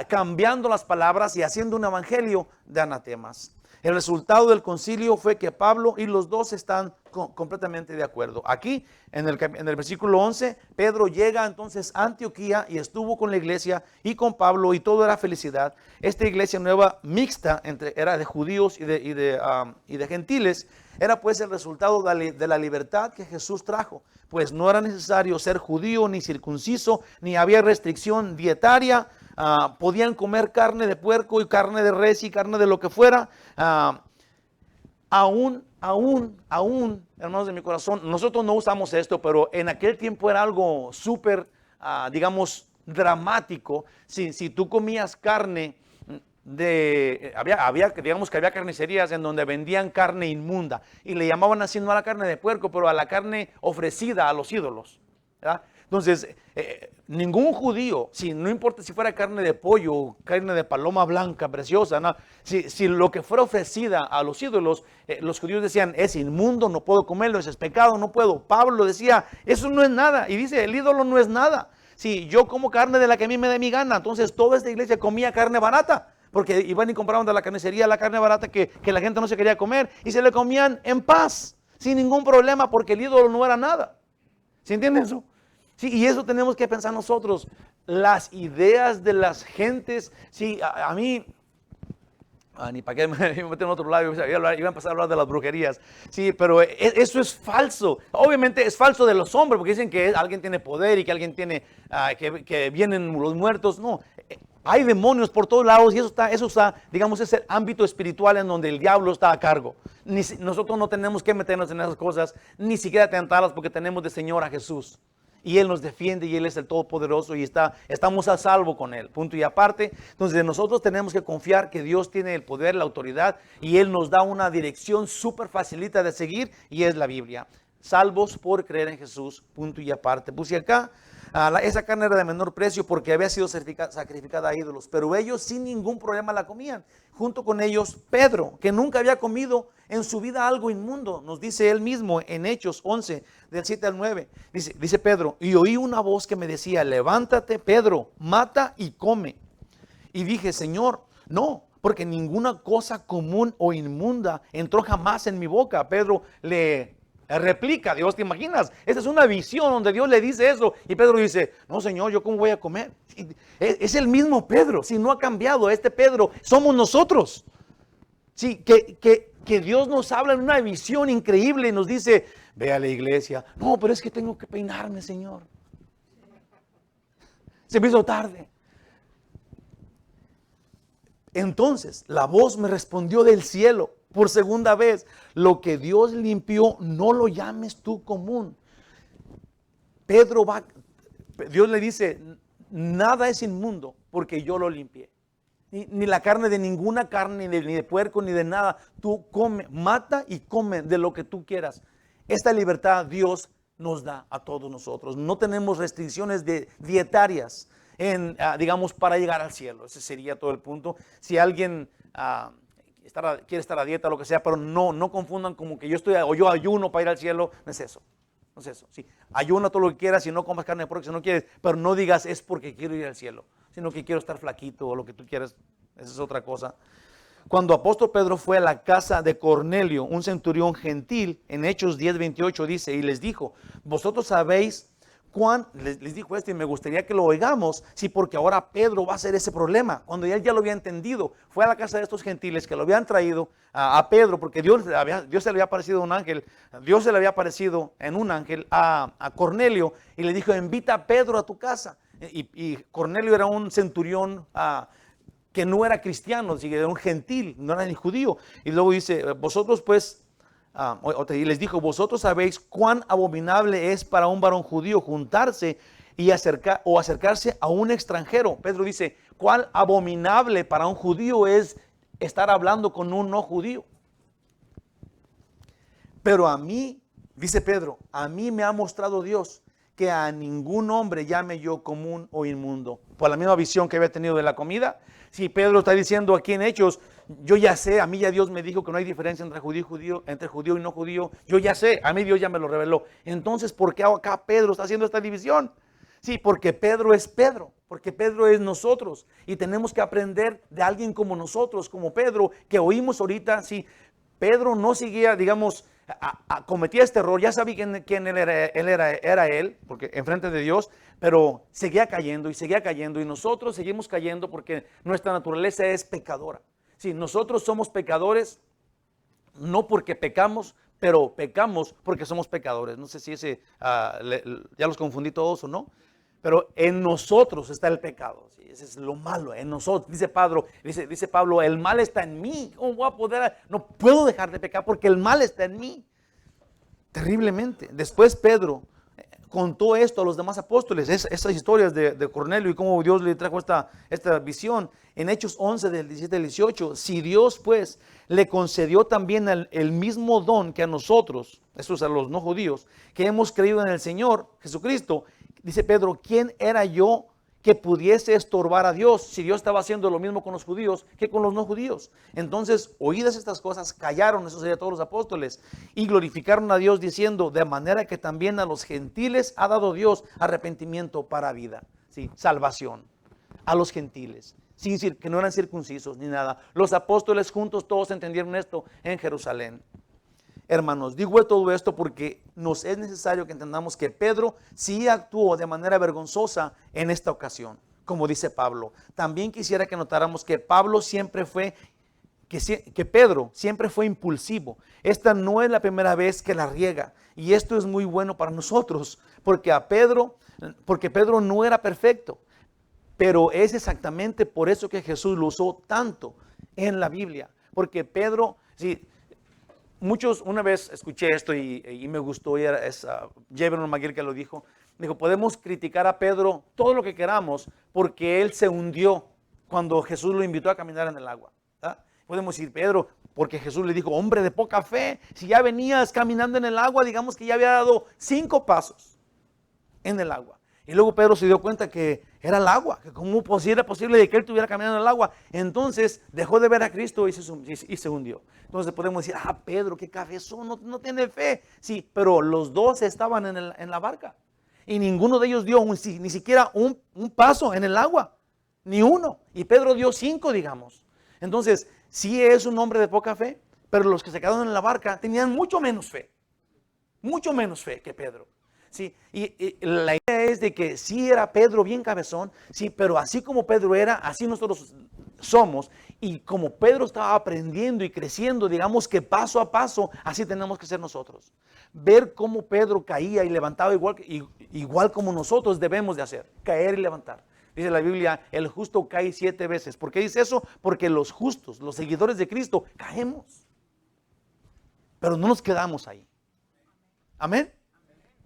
cambiando las palabras y haciendo un evangelio de anatemas. El resultado del concilio fue que Pablo y los dos están completamente de acuerdo. Aquí, en el versículo 11, Pedro llega entonces a Antioquía y estuvo con la iglesia y con Pablo, y todo era felicidad. Esta iglesia nueva mixta, era de judíos y de gentiles, era pues el resultado de la libertad que Jesús trajo. Pues no era necesario ser judío ni circunciso, ni había restricción dietaria. Podían comer carne de puerco y carne de res y carne de lo que fuera. Aún, hermanos de mi corazón, nosotros no usamos esto, pero en aquel tiempo era algo súper, digamos, dramático. Si tú comías carne digamos que había carnicerías en donde vendían carne inmunda y le llamaban así, no a la carne de puerco, pero a la carne ofrecida a los ídolos, ¿verdad? Entonces, ningún judío, no importa si fuera carne de pollo o carne de paloma blanca, preciosa, ¿no? Si lo que fuera ofrecida a los ídolos, los judíos decían, es inmundo, no puedo comerlo, es pecado, no puedo. Pablo decía, eso no es nada. Y dice, el ídolo no es nada. Si yo como carne de la que a mí me dé mi gana, entonces toda esta iglesia comía carne barata, porque iban y compraban de la carnicería la carne barata que la gente no se quería comer, y se le comían en paz, sin ningún problema, porque el ídolo no era nada. ¿Sí entienden eso? Sí, y eso tenemos que pensar nosotros. Las ideas de las gentes, sí, a mí, ni para qué me meter en otro lado, iba a empezar a hablar de las brujerías. Sí, pero eso es falso. Obviamente es falso de los hombres, porque dicen que alguien tiene poder y que alguien tiene, que vienen los muertos. No, hay demonios por todos lados, y eso está, digamos, es el ámbito espiritual en donde el diablo está a cargo. Nosotros no tenemos que meternos en esas cosas, ni siquiera tentarlas, porque tenemos de Señor a Jesús. Y Él nos defiende, y Él es el Todopoderoso, y estamos a salvo con Él, punto y aparte. Entonces nosotros tenemos que confiar que Dios tiene el poder, la autoridad, y Él nos da una dirección súper facilita de seguir, y es la Biblia. Salvos por creer en Jesús, punto y aparte. Puse acá, esa carne era de menor precio porque había sido sacrificada a ídolos, pero ellos sin ningún problema la comían. Junto con ellos Pedro, que nunca había comido en su vida algo inmundo, nos dice él mismo en Hechos 11, del 7 al 9. Dice Pedro, y oí una voz que me decía, levántate Pedro, mata y come. Y dije, Señor, no, porque ninguna cosa común o inmunda entró jamás en mi boca. Pedro le replica, Dios, ¿te imaginas? Esa es una visión donde Dios le dice eso, y Pedro dice, no, Señor, ¿yo cómo voy a comer? Es el mismo Pedro, si no ha cambiado, este Pedro somos nosotros. Sí, que que Dios nos habla en una visión increíble y nos dice, ve a la iglesia. No, pero es que tengo que peinarme, Señor. Se me hizo tarde. Entonces la voz me respondió del cielo por segunda vez, lo que Dios limpió, no lo llames tú común. Dios le dice, nada es inmundo porque yo lo limpié. Ni la carne de ninguna carne, ni de puerco, ni de nada. Tú come, mata y come de lo que tú quieras. Esta libertad Dios nos da a todos nosotros. No tenemos restricciones dietarias, digamos, para llegar al cielo. Ese sería todo el punto. Si alguien quiere estar a dieta o lo que sea, pero no confundan como que yo ayuno para ir al cielo. No es eso. No es eso. Sí, ayuna todo lo que quieras y no comas carne de puerco si no quieres, pero no digas es porque quiero ir al cielo, sino que quiero estar flaquito o lo que tú quieras. Esa es otra cosa. Cuando apóstol Pedro fue a la casa de Cornelio, un centurión gentil, en Hechos 10:28 dice, y les dijo, vosotros sabéis les dijo esto y me gustaría que lo oigamos, sí, porque ahora Pedro va a ser ese problema, cuando él ya lo había entendido, fue a la casa de estos gentiles que lo habían traído a Pedro, porque Dios se le había aparecido un ángel, Dios se le había aparecido en un ángel a Cornelio y le dijo, invita a Pedro a tu casa, y Cornelio era un centurión que no era cristiano, era un gentil, no era ni judío, y luego dice, vosotros pues, y les dijo, vosotros sabéis cuán abominable es para un varón judío juntarse y acercarse a un extranjero. Pedro dice, cuán abominable para un judío es estar hablando con un no judío. Pero a mí, dice Pedro, a mí me ha mostrado Dios que a ningún hombre llame yo común o inmundo. Por la misma visión que había tenido de la comida. Si Pedro está diciendo aquí en Hechos, yo ya sé, a mí ya Dios me dijo que no hay diferencia entre judío y no judío. Yo ya sé, a mí Dios ya me lo reveló. Entonces, ¿por qué acá Pedro está haciendo esta división? Sí, porque Pedro es Pedro, porque Pedro es nosotros. Y tenemos que aprender de alguien como nosotros, como Pedro, que oímos ahorita. Sí, Pedro no seguía, digamos, cometía este error, ya sabía quién él era él, porque enfrente de Dios, pero seguía cayendo y nosotros seguimos cayendo porque nuestra naturaleza es pecadora. Sí, nosotros somos pecadores, no porque pecamos, pero pecamos porque somos pecadores. No sé si ya los confundí todos o no, pero en nosotros está el pecado. ¿Sí? Ese es lo malo, en nosotros. Dice Pablo, el mal está en mí. ¿Cómo voy a poder? No puedo dejar de pecar porque el mal está en mí. Terriblemente. Después Pedro contó esto a los demás apóstoles, estas historias de Cornelio y cómo Dios le trajo esta visión. En Hechos 11 del 17 al 18, si Dios pues le concedió también el mismo don que a nosotros, estos a los no judíos, que hemos creído en el Señor Jesucristo, dice Pedro, ¿quién era yo que pudiese estorbar a Dios si Dios estaba haciendo lo mismo con los judíos que con los no judíos? Entonces, oídas estas cosas, callaron, eso sería todos los apóstoles, y glorificaron a Dios diciendo, de manera que también a los gentiles ha dado Dios arrepentimiento para vida, ¿sí? Salvación a los gentiles, sin decir que no eran circuncisos ni nada. Los apóstoles juntos todos entendieron esto en Jerusalén. Hermanos, digo todo esto porque nos es necesario que entendamos que Pedro sí actuó de manera vergonzosa en esta ocasión, como dice Pablo. También quisiera que notáramos que Pedro siempre fue impulsivo. Esta no es la primera vez que la riega, y esto es muy bueno para nosotros, porque Pedro no era perfecto, pero es exactamente por eso que Jesús lo usó tanto en la Biblia, porque Pedro, sí. Una vez escuché esto y me gustó, y es J.Vernon McGill que lo dijo, podemos criticar a Pedro todo lo que queramos porque él se hundió cuando Jesús lo invitó a caminar en el agua. ¿Verdad? Podemos decir, Pedro, porque Jesús le dijo, hombre de poca fe, si ya venías caminando en el agua, digamos que ya había dado 5 pasos en el agua. Y luego Pedro se dio cuenta que era el agua, que cómo era posible de que él estuviera caminando en el agua. Entonces dejó de ver a Cristo y se hundió. Entonces podemos decir, Pedro, qué cabezón, no tiene fe. Sí, pero los dos estaban en la barca. Y ninguno de ellos dio ni siquiera un paso en el agua. Ni uno. Y Pedro dio 5, digamos. Entonces, sí es un hombre de poca fe, pero los que se quedaron en la barca tenían mucho menos fe. Mucho menos fe que Pedro. Sí, y la idea es de que sí era Pedro bien cabezón, sí, pero así como Pedro era, así nosotros somos. Y como Pedro estaba aprendiendo y creciendo, digamos que paso a paso, así tenemos que ser nosotros. Ver cómo Pedro caía y levantaba igual como nosotros debemos de hacer, caer y levantar. Dice la Biblia, el justo cae 7 veces. ¿Por qué dice eso? Porque los justos, los seguidores de Cristo, caemos. Pero no nos quedamos ahí. Amén.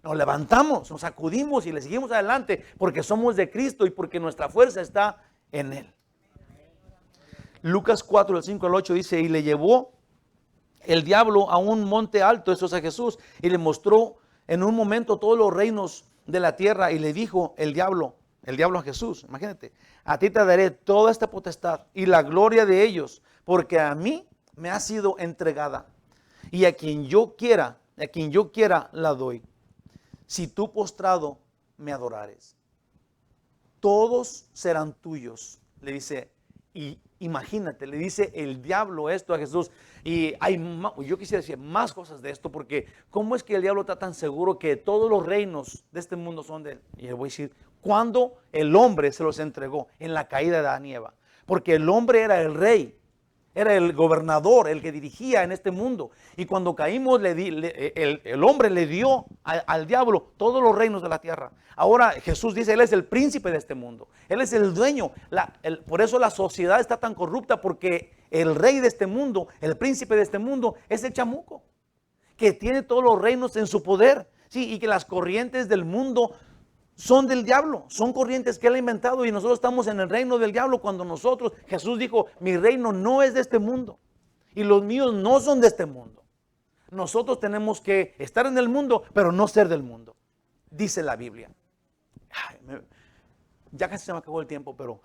Nos levantamos, nos sacudimos y le seguimos adelante porque somos de Cristo y porque nuestra fuerza está en Él. Lucas 4, del 5 al 8 dice, y le llevó el diablo a un monte alto, eso es a Jesús, y le mostró en un momento todos los reinos de la tierra y le dijo el diablo a Jesús, imagínate, a ti te daré toda esta potestad y la gloria de ellos, porque a mí me ha sido entregada y a quien yo quiera la doy. Si tú postrado me adorares, todos serán tuyos, le dice. Y imagínate, le dice el diablo esto a Jesús. Y yo quisiera decir más cosas de esto, porque ¿cómo es que el diablo está tan seguro que todos los reinos de este mundo son de él? Y le voy a decir, ¿cuándo el hombre se los entregó? En la caída de Adán y Eva. Porque el hombre era el rey, era el gobernador, el que dirigía en este mundo. Y cuando caímos, el hombre le dio al diablo todos los reinos de la tierra. Ahora Jesús dice, Él es el príncipe de este mundo. Él es el dueño. Por eso la sociedad está tan corrupta, porque el rey de este mundo, el príncipe de este mundo, es el chamuco, que tiene todos los reinos en su poder. Sí, y que las corrientes del mundo son del diablo, son corrientes que Él ha inventado y nosotros estamos en el reino del diablo cuando Jesús dijo, mi reino no es de este mundo y los míos no son de este mundo. Nosotros tenemos que estar en el mundo, pero no ser del mundo, dice la Biblia. Ya casi se me acabó el tiempo, pero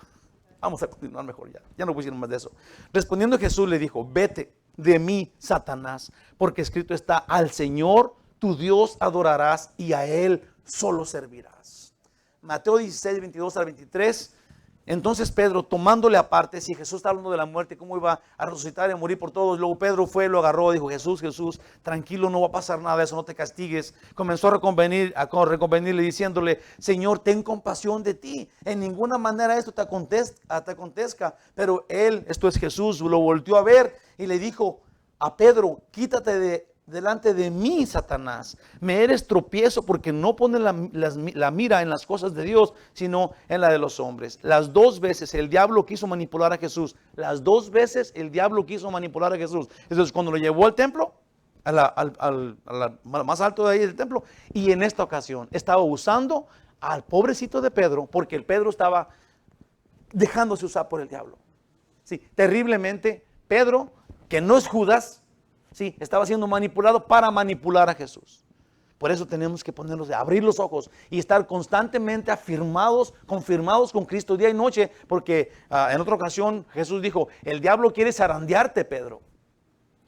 vamos a continuar mejor ya no voy a decir más de eso. Respondiendo Jesús le dijo, vete de mí, Satanás, porque escrito está, al Señor tu Dios adorarás y a Él solo servirás. Mateo 16, 22 al 23. Entonces Pedro, tomándole aparte, si Jesús está hablando de la muerte, cómo iba a resucitar y a morir por todos, luego Pedro fue, lo agarró, dijo, Jesús, tranquilo, no va a pasar nada de eso, no te castigues. Comenzó a reconvenirle diciéndole, Señor, ten compasión de ti, en ninguna manera esto te acontezca. Pero él, esto es Jesús, lo volteó a ver y le dijo a Pedro, quítate delante de mí, Satanás, me eres tropiezo porque no pones la mira en las cosas de Dios, sino en la de los hombres. Las 2 veces el diablo quiso manipular a Jesús. Las 2 veces el diablo quiso manipular a Jesús. Entonces cuando lo llevó al templo, al más alto de ahí del templo, y en esta ocasión estaba usando al pobrecito de Pedro, porque el Pedro estaba dejándose usar por el diablo. Sí, terriblemente, Pedro, que no es Judas, sí, estaba siendo manipulado para manipular a Jesús. Por eso tenemos que abrir los ojos y estar constantemente confirmados con Cristo día y noche, porque en otra ocasión Jesús dijo, el diablo quiere zarandearte, Pedro,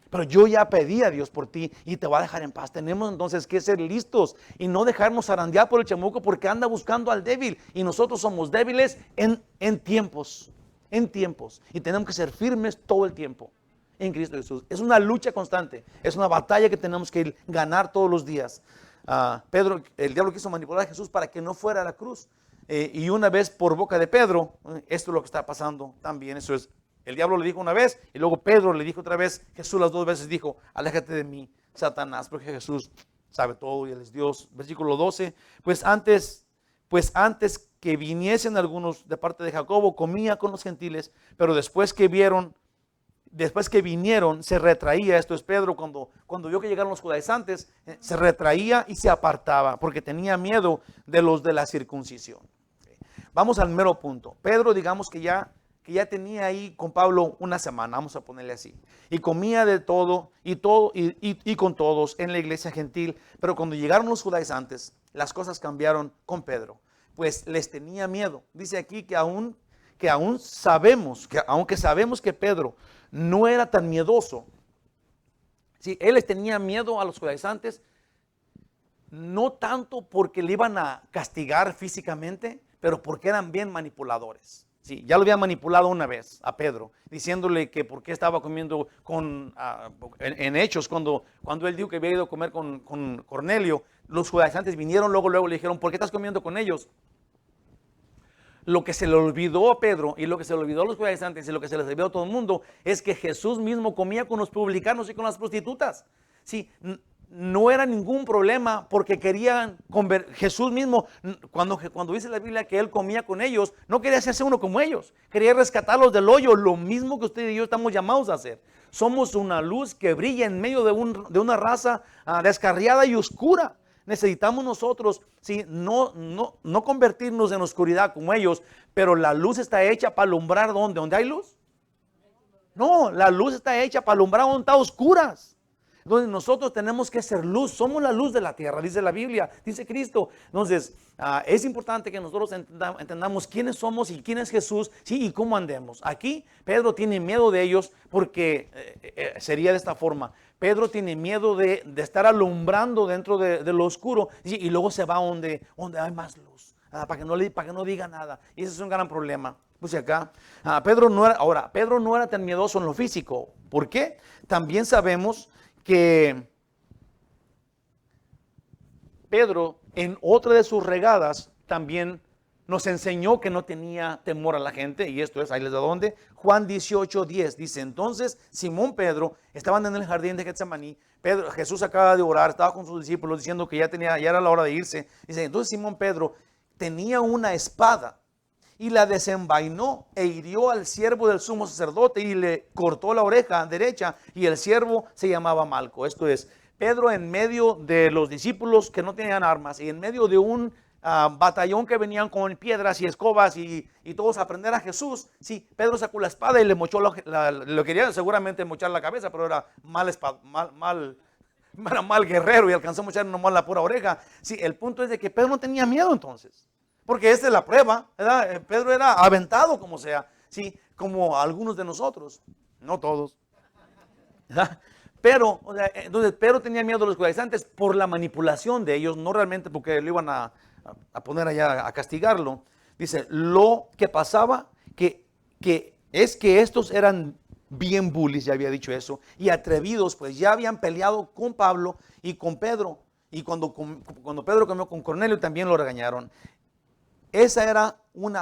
pero yo ya pedí a Dios por ti y te va a dejar en paz. Tenemos entonces que ser listos y no dejarnos zarandear por el chamuco, porque anda buscando al débil y nosotros somos débiles en tiempos, y tenemos que ser firmes todo el tiempo en Cristo Jesús. Es una lucha constante, es una batalla que tenemos que ganar todos los días. El diablo quiso manipular a Jesús para que no fuera a la cruz. Y una vez por boca de Pedro, esto es lo que está pasando también. Eso es, el diablo le dijo una vez y luego Pedro le dijo otra vez. Jesús las 2 veces dijo, aléjate de mí, Satanás, porque Jesús sabe todo y Él es Dios. Versículo 12, pues antes que viniesen algunos de parte de Jacobo, comía con los gentiles, pero después que vinieron, se retraía. Esto es Pedro, cuando vio que llegaron los judaizantes, se retraía y se apartaba, porque tenía miedo de los de la circuncisión. Vamos al mero punto. Pedro, digamos que ya tenía ahí con Pablo una semana, vamos a ponerle así, y comía de todo y con todos en la iglesia gentil. Pero cuando llegaron los judaizantes, las cosas cambiaron con Pedro, pues les tenía miedo. Dice aquí que aunque sabemos que Pedro no era tan miedoso, sí, él les tenía miedo a los judaizantes, no tanto porque le iban a castigar físicamente, pero porque eran bien manipuladores. Sí, ya lo habían manipulado una vez a Pedro, diciéndole que por qué estaba comiendo en Hechos, cuando él dijo que había ido a comer con Cornelio, los judaizantes vinieron luego le dijeron, ¿por qué estás comiendo con ellos? lo que se le olvidó a Pedro y lo que se le olvidó a los judaizantes y lo que se les olvidó a todo el mundo es que Jesús mismo comía con los publicanos y con las prostitutas. Sí, no era ningún problema porque querían Jesús mismo, cuando dice la Biblia que Él comía con ellos, no quería hacerse uno como ellos, quería rescatarlos del hoyo, lo mismo que usted y yo estamos llamados a hacer. Somos una luz que brilla en medio de una raza descarriada y oscura. Necesitamos nosotros, sí, no convertirnos en oscuridad como ellos, pero la luz está hecha para alumbrar ¿dónde hay luz? No, la luz está hecha para alumbrar donde está oscuras. Entonces nosotros tenemos que ser luz, somos la luz de la tierra, dice la Biblia, dice Cristo. Entonces es importante que nosotros entendamos quiénes somos y quién es Jesús, sí, y cómo andemos. Aquí Pedro tiene miedo de ellos porque sería de esta forma. Pedro tiene miedo de estar alumbrando dentro de lo oscuro y luego se va donde hay más luz, para que no diga nada. Y ese es un gran problema. Pues acá, Pedro no era tan miedoso en lo físico. ¿Por qué? También sabemos que Pedro en otra de sus regadas también nos enseñó que no tenía temor a la gente, y esto es, ahí les da dónde, Juan 18:10, dice, entonces Simón Pedro, estaban en el jardín de Getsemaní, Jesús acaba de orar, estaba con sus discípulos diciendo que ya era la hora de irse, dice, entonces Simón Pedro tenía una espada, y la desenvainó e hirió al siervo del sumo sacerdote y le cortó la oreja derecha, y el siervo se llamaba Malco. Esto es, Pedro en medio de los discípulos que no tenían armas y en medio de un batallón que venían con piedras y escobas y todos a aprender a Jesús. Sí, Pedro sacó la espada y le mochó lo quería seguramente mochar la cabeza, pero era mal guerrero y alcanzó a mochar nomás la pura oreja. Sí, el punto es de que Pedro no tenía miedo entonces. Porque esta es la prueba, ¿verdad? Pedro era aventado como sea, sí, como algunos de nosotros, no todos, ¿verdad? Pero, entonces Pedro tenía miedo de los judaizantes por la manipulación de ellos, no realmente porque lo iban a poner allá a castigarlo. Dice, lo que pasaba que es que estos eran bien bullies, ya había dicho eso, y atrevidos, pues ya habían peleado con Pablo y con Pedro, y cuando Pedro comió con Cornelio también lo regañaron. Esa era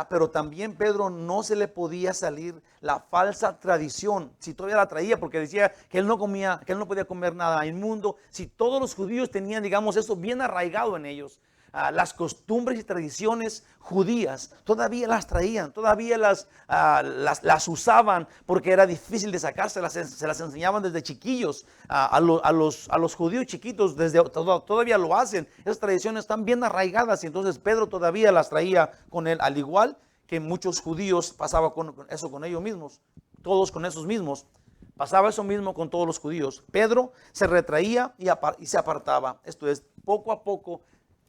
pero también Pedro no se le podía salir la falsa tradición, si todavía la traía, porque decía que él no comía, que él no podía comer nada inmundo. Si todos los judíos tenían, digamos, eso bien arraigado en ellos, las costumbres y tradiciones judías, todavía las traían, todavía las usaban, porque era difícil de sacárselas, se las enseñaban desde chiquillos, a los judíos chiquitos, todavía lo hacen. Esas tradiciones están bien arraigadas, y entonces Pedro todavía las traía con él, al igual que muchos judíos pasaba con eso con ellos mismos, todos con esos mismos. Pasaba eso mismo con todos los judíos. Pedro se retraía y se apartaba. Esto es, poco a poco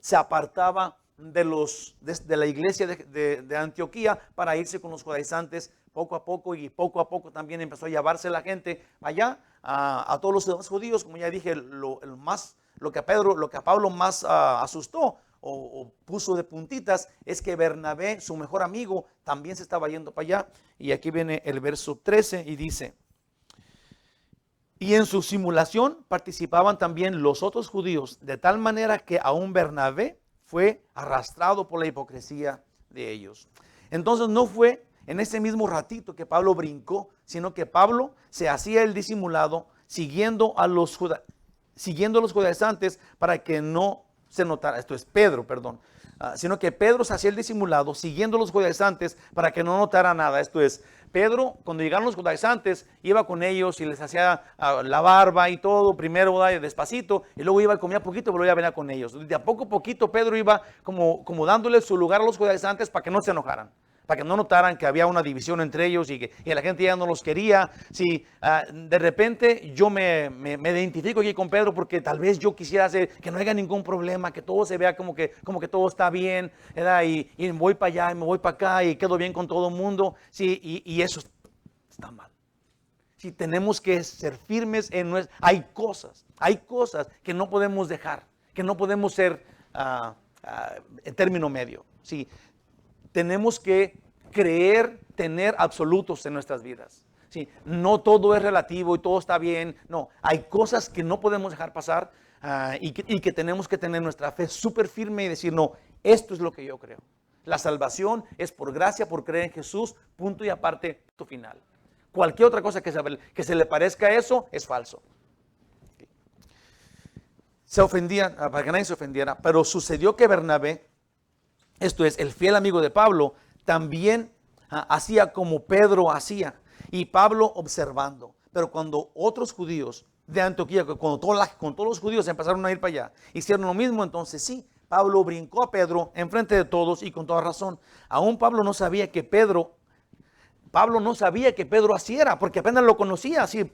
se apartaba de la iglesia de Antioquía para irse con los judaizantes poco a poco, y poco a poco también empezó a llevarse la gente allá a todos los demás judíos. Como ya dije, lo que a Pablo más asustó o puso de puntitas es que Bernabé, su mejor amigo, también se estaba yendo para allá. Y aquí viene el verso 13 y dice, y en su simulación participaban también los otros judíos, de tal manera que aún Bernabé fue arrastrado por la hipocresía de ellos. Entonces no fue en ese mismo ratito que Pablo brincó, sino que Pablo se hacía el disimulado siguiendo a los judaizantes para que no se notara. Esto es Pedro, perdón. Sino que Pedro se hacía el disimulado siguiendo a los judaizantes para que no notara nada. Esto es, Pedro, cuando llegaron los judaizantes, iba con ellos y les hacía la barba y todo, primero despacito, y luego iba y comía poquito, pero luego iba a venir con ellos. De a poquito Pedro iba como dándole su lugar a los judaizantes para que no se enojaran, para que no notaran que había una división entre ellos y la gente ya no los quería. Si de repente yo me identifico aquí con Pedro porque tal vez yo quisiera hacer que no haya ningún problema, que todo se vea como que todo está bien, ¿verdad? Y me voy para allá y me voy para acá y quedo bien con todo el mundo. Sí, y eso está mal. Sí, tenemos que ser firmes hay cosas que no podemos dejar, que no podemos ser en término medio. Sí, tenemos que tener absolutos en nuestras vidas. Sí, no todo es relativo y todo está bien. No, hay cosas que no podemos dejar pasar y que tenemos que tener nuestra fe súper firme y decir, no, esto es lo que yo creo. La salvación es por gracia, por creer en Jesús, punto y aparte, punto final. Cualquier otra cosa que se le parezca a eso es falso. Se ofendían, para que nadie se ofendiera, pero sucedió que Bernabé, esto es, el fiel amigo de Pablo, también hacía como Pedro hacía, y Pablo observando. Pero cuando otros judíos de Antioquía, cuando todos los judíos empezaron a ir para allá, hicieron lo mismo, entonces sí, Pablo brincó a Pedro enfrente de todos y con toda razón. Aún Pablo no sabía que Pedro así era, porque apenas lo conocía. Sí,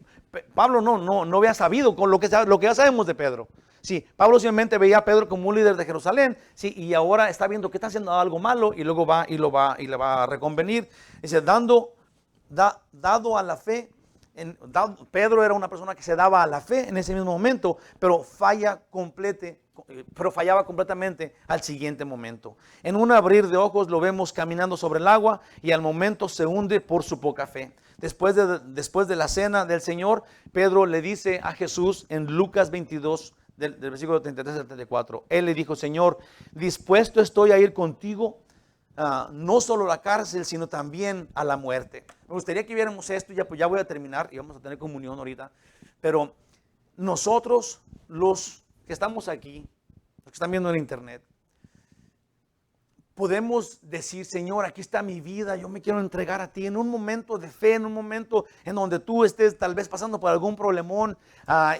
Pablo no había sabido con lo que ya sabemos de Pedro. Sí, Pablo simplemente veía a Pedro como un líder de Jerusalén, sí, y ahora está viendo que está haciendo algo malo y luego va y le va a reconvenir. Dice, dado a la fe, Pedro era una persona que se daba a la fe en ese mismo momento, pero fallaba completamente al siguiente momento. En un abrir de ojos lo vemos caminando sobre el agua y al momento se hunde por su poca fe. Después de la cena del Señor, Pedro le dice a Jesús en Lucas 22, del versículo 33 al 34, él le dijo, Señor, dispuesto estoy a ir contigo, no solo a la cárcel, sino también a la muerte. Me gustaría que viéramos esto, pues ya voy a terminar y vamos a tener comunión ahorita, pero nosotros, los que estamos aquí, los que están viendo en internet, podemos decir, Señor, aquí está mi vida, yo me quiero entregar a ti en un momento de fe, en un momento en donde tú estés tal vez pasando por algún problemón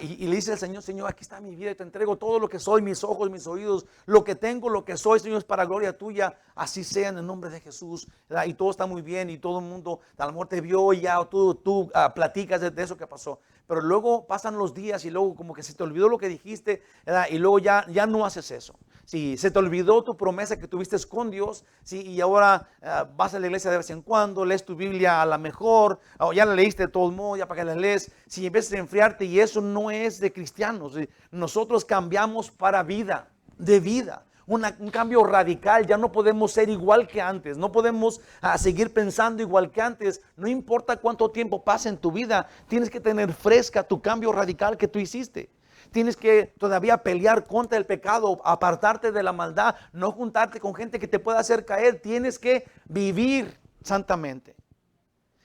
y le dices al Señor, Señor, aquí está mi vida y te entrego todo lo que soy, mis ojos, mis oídos, lo que tengo, lo que soy, Señor, es para gloria tuya, así sea en el nombre de Jesús, ¿verdad? Y todo está muy bien y todo el mundo a lo mejor te vio y ya tú platicas de eso que pasó, pero luego pasan los días y luego como que se te olvidó lo que dijiste, ¿verdad? Y luego ya no haces eso. Si se te olvidó tu promesa que tuviste con Dios, ¿sí? Y ahora vas a la iglesia de vez en cuando, lees tu Biblia a la mejor, o ya la leíste de todos modos, ya para que la lees, si empiezas a enfriarte, y eso no es de cristianos. ¿Sí? Nosotros cambiamos para vida, de vida. Un cambio radical, ya no podemos ser igual que antes, no podemos seguir pensando igual que antes, no importa cuánto tiempo pase en tu vida, tienes que tener fresca tu cambio radical que tú hiciste. Tienes que todavía pelear contra el pecado, apartarte de la maldad, no juntarte con gente que te pueda hacer caer. Tienes que vivir santamente.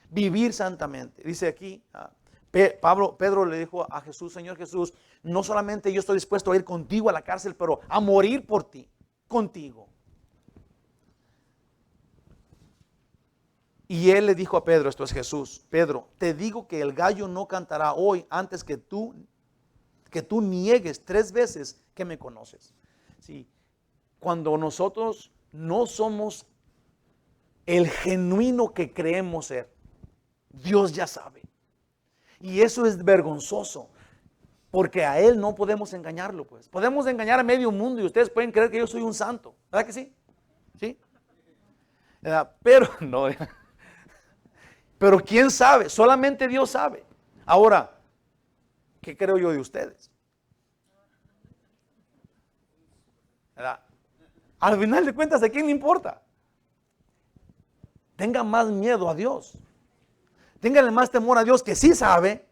Vivir santamente. Dice aquí, Pedro le dijo a Jesús, Señor Jesús, no solamente yo estoy dispuesto a ir contigo a la cárcel, pero a morir por ti, contigo. Y él le dijo a Pedro, esto es Jesús, Pedro, te digo que el gallo no cantará hoy antes que tú niegues 3 veces que me conoces. Sí. Cuando nosotros no somos el genuino que creemos ser, Dios ya sabe. Y eso es vergonzoso, porque a Él no podemos engañarlo, pues. Podemos engañar a medio mundo y ustedes pueden creer que yo soy un santo. ¿Verdad que sí? ¿Sí? Pero no. Pero ¿quién sabe? Solamente Dios sabe. Ahora, ¿qué creo yo de ustedes? ¿Verdad? Al final de cuentas, ¿a quién le importa? Tenga más miedo a Dios. Téngale más temor a Dios, que sí sabe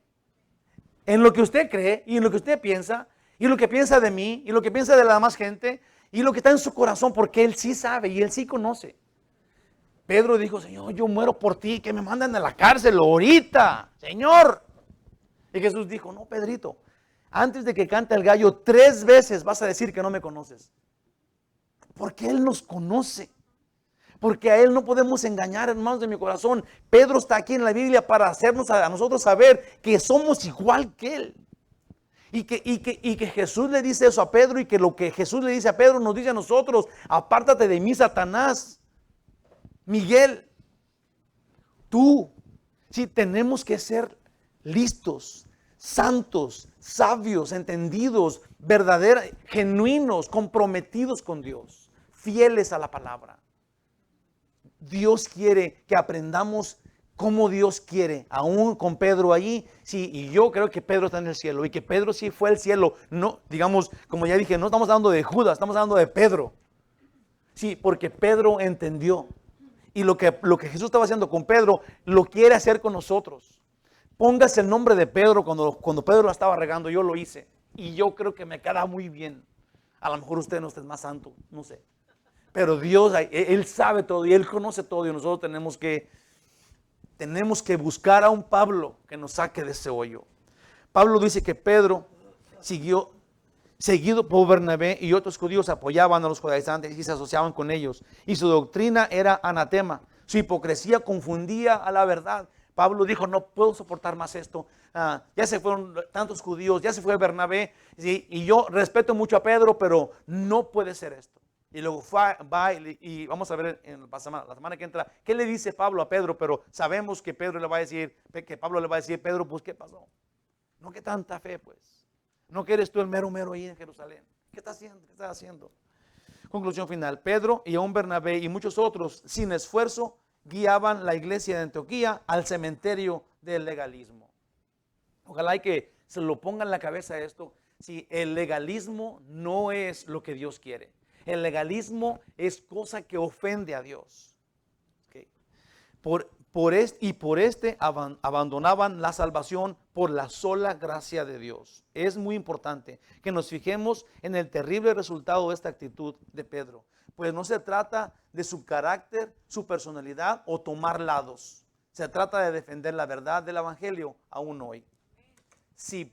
en lo que usted cree y en lo que usted piensa y lo que piensa de mí y lo que piensa de la demás gente y lo que está en su corazón, porque Él sí sabe y Él sí conoce. Pedro dijo, Señor, yo muero por ti, que me mandan a la cárcel ahorita, Señor. Y Jesús dijo, no, Pedrito, antes de que cante el gallo 3 veces vas a decir que no me conoces. Porque Él nos conoce. Porque a Él no podemos engañar, hermanos de mi corazón. Pedro está aquí en la Biblia para hacernos a nosotros saber que somos igual que Él. Y que Jesús le dice eso a Pedro, y que lo que Jesús le dice a Pedro nos dice a nosotros: apártate de mí, Satanás. Miguel, tú, sí, tenemos que ser listos, santos, sabios, entendidos, verdaderos, genuinos, comprometidos con Dios, fieles a la palabra. Dios quiere que aprendamos como Dios quiere, aún con Pedro allí. Sí, y yo creo que Pedro está en el cielo, y que Pedro sí fue al cielo. No, digamos, como ya dije, no estamos hablando de Judas, estamos hablando de Pedro. Sí, porque Pedro entendió. Y lo que Jesús estaba haciendo con Pedro, lo quiere hacer con nosotros. Póngase el nombre de Pedro cuando Pedro la estaba regando. Yo lo hice. Y yo creo que me queda muy bien. A lo mejor usted no es más santo, no sé. Pero Dios, Él sabe todo y Él conoce todo y nosotros tenemos que buscar a un Pablo que nos saque de ese hoyo. Pablo dice que Pedro seguido por Bernabé y otros judíos apoyaban a los judaizantes y se asociaban con ellos. Y su doctrina era anatema. Su hipocresía confundía a la verdad. Pablo dijo, no puedo soportar más esto. Ya se fueron tantos judíos, ya se fue Bernabé. ¿Sí? Y yo respeto mucho a Pedro, pero no puede ser esto. Y luego va y vamos a ver en la semana que entra qué le dice Pablo a Pedro, pero sabemos que Pablo le va a decir, Pedro, pues ¿qué pasó? No, que tanta fe, pues. No que eres tú el mero ahí en Jerusalén. ¿Qué estás haciendo? ¿Qué estás haciendo? Conclusión final. Pedro y aún Bernabé y muchos otros, sin esfuerzo, guiaban la iglesia de Antioquía al cementerio del legalismo. Ojalá y que se lo pongan en la cabeza esto. Si el legalismo no es lo que Dios quiere. El legalismo es cosa que ofende a Dios. Okay. Por este abandonaban la salvación por la sola gracia de Dios. Es muy importante que nos fijemos en el terrible resultado de esta actitud de Pedro. Pues no se trata de su carácter, su personalidad o tomar lados. Se trata de defender la verdad del evangelio aún hoy. Si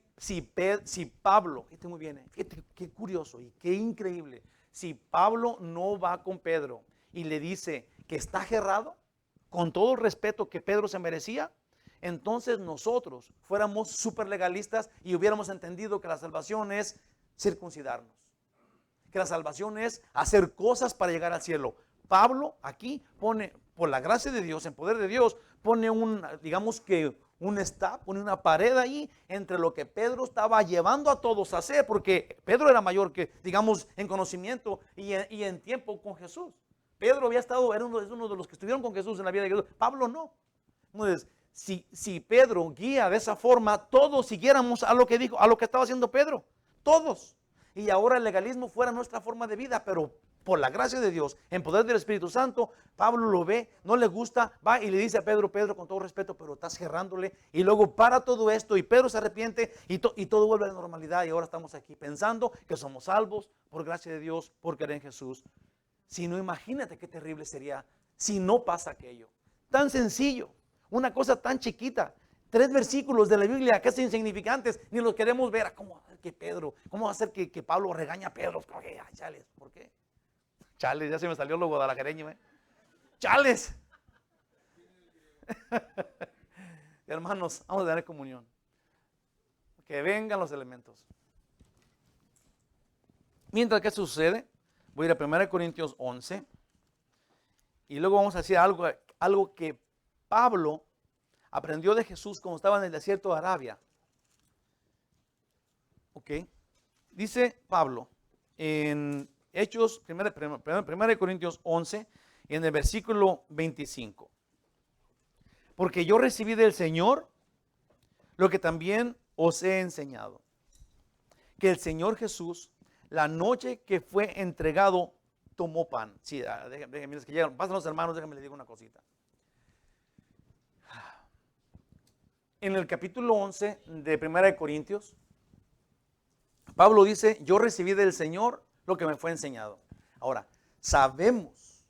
Pablo, fíjate muy bien, fíjate qué curioso y qué increíble. Si Pablo no va con Pedro y le dice que está ajerrado, con todo el respeto que Pedro se merecía, entonces nosotros fuéramos súper legalistas y hubiéramos entendido que la salvación es circuncidarnos, que la salvación es hacer cosas para llegar al cielo. Pablo aquí pone, por la gracia de Dios, en poder de Dios, pone un stop, pone una pared ahí entre lo que Pedro estaba llevando a todos a hacer, porque Pedro era mayor que, digamos, en conocimiento y en tiempo con Jesús. Pedro había estado, era uno de los que estuvieron con Jesús en la vida de Jesús. Pablo no. Entonces, si Pedro guía de esa forma, todos siguiéramos a lo que dijo, a lo que estaba haciendo Pedro. Todos. Y ahora el legalismo fuera nuestra forma de vida, pero por la gracia de Dios, en poder del Espíritu Santo, Pablo lo ve, no le gusta, va y le dice a Pedro, con todo respeto, pero estás cerrándole. Y luego para todo esto y Pedro se arrepiente y todo vuelve a la normalidad. Y ahora estamos aquí pensando que somos salvos por gracia de Dios, por creer en Jesús. Si no, imagínate qué terrible sería si no pasa aquello. Tan sencillo, una cosa tan chiquita. 3 versículos de la Biblia que son insignificantes, ni los queremos ver. ¿Cómo va a hacer que Pedro, cómo va a hacer que Pablo regaña a Pedro? Chales, ¿por qué? Chales, ya se me salió lo guadalajareño, Chales. Hermanos, vamos a tener comunión. Que vengan los elementos. Mientras que sucede, voy a ir a 1 Corintios 11 y luego vamos a decir algo que Pablo aprendió de Jesús cuando estaba en el desierto de Arabia. Ok. Dice Pablo en Hechos, 1 Corintios 11, en el versículo 25. Porque yo recibí del Señor lo que también os he enseñado. Que el Señor Jesús, la noche que fue entregado, tomó pan. Sí, déjenme que llegan, pasan los hermanos, déjenme les digo una cosita. En el capítulo 11 de 1 Corintios, Pablo dice, yo recibí del Señor lo que me fue enseñado. Ahora, sabemos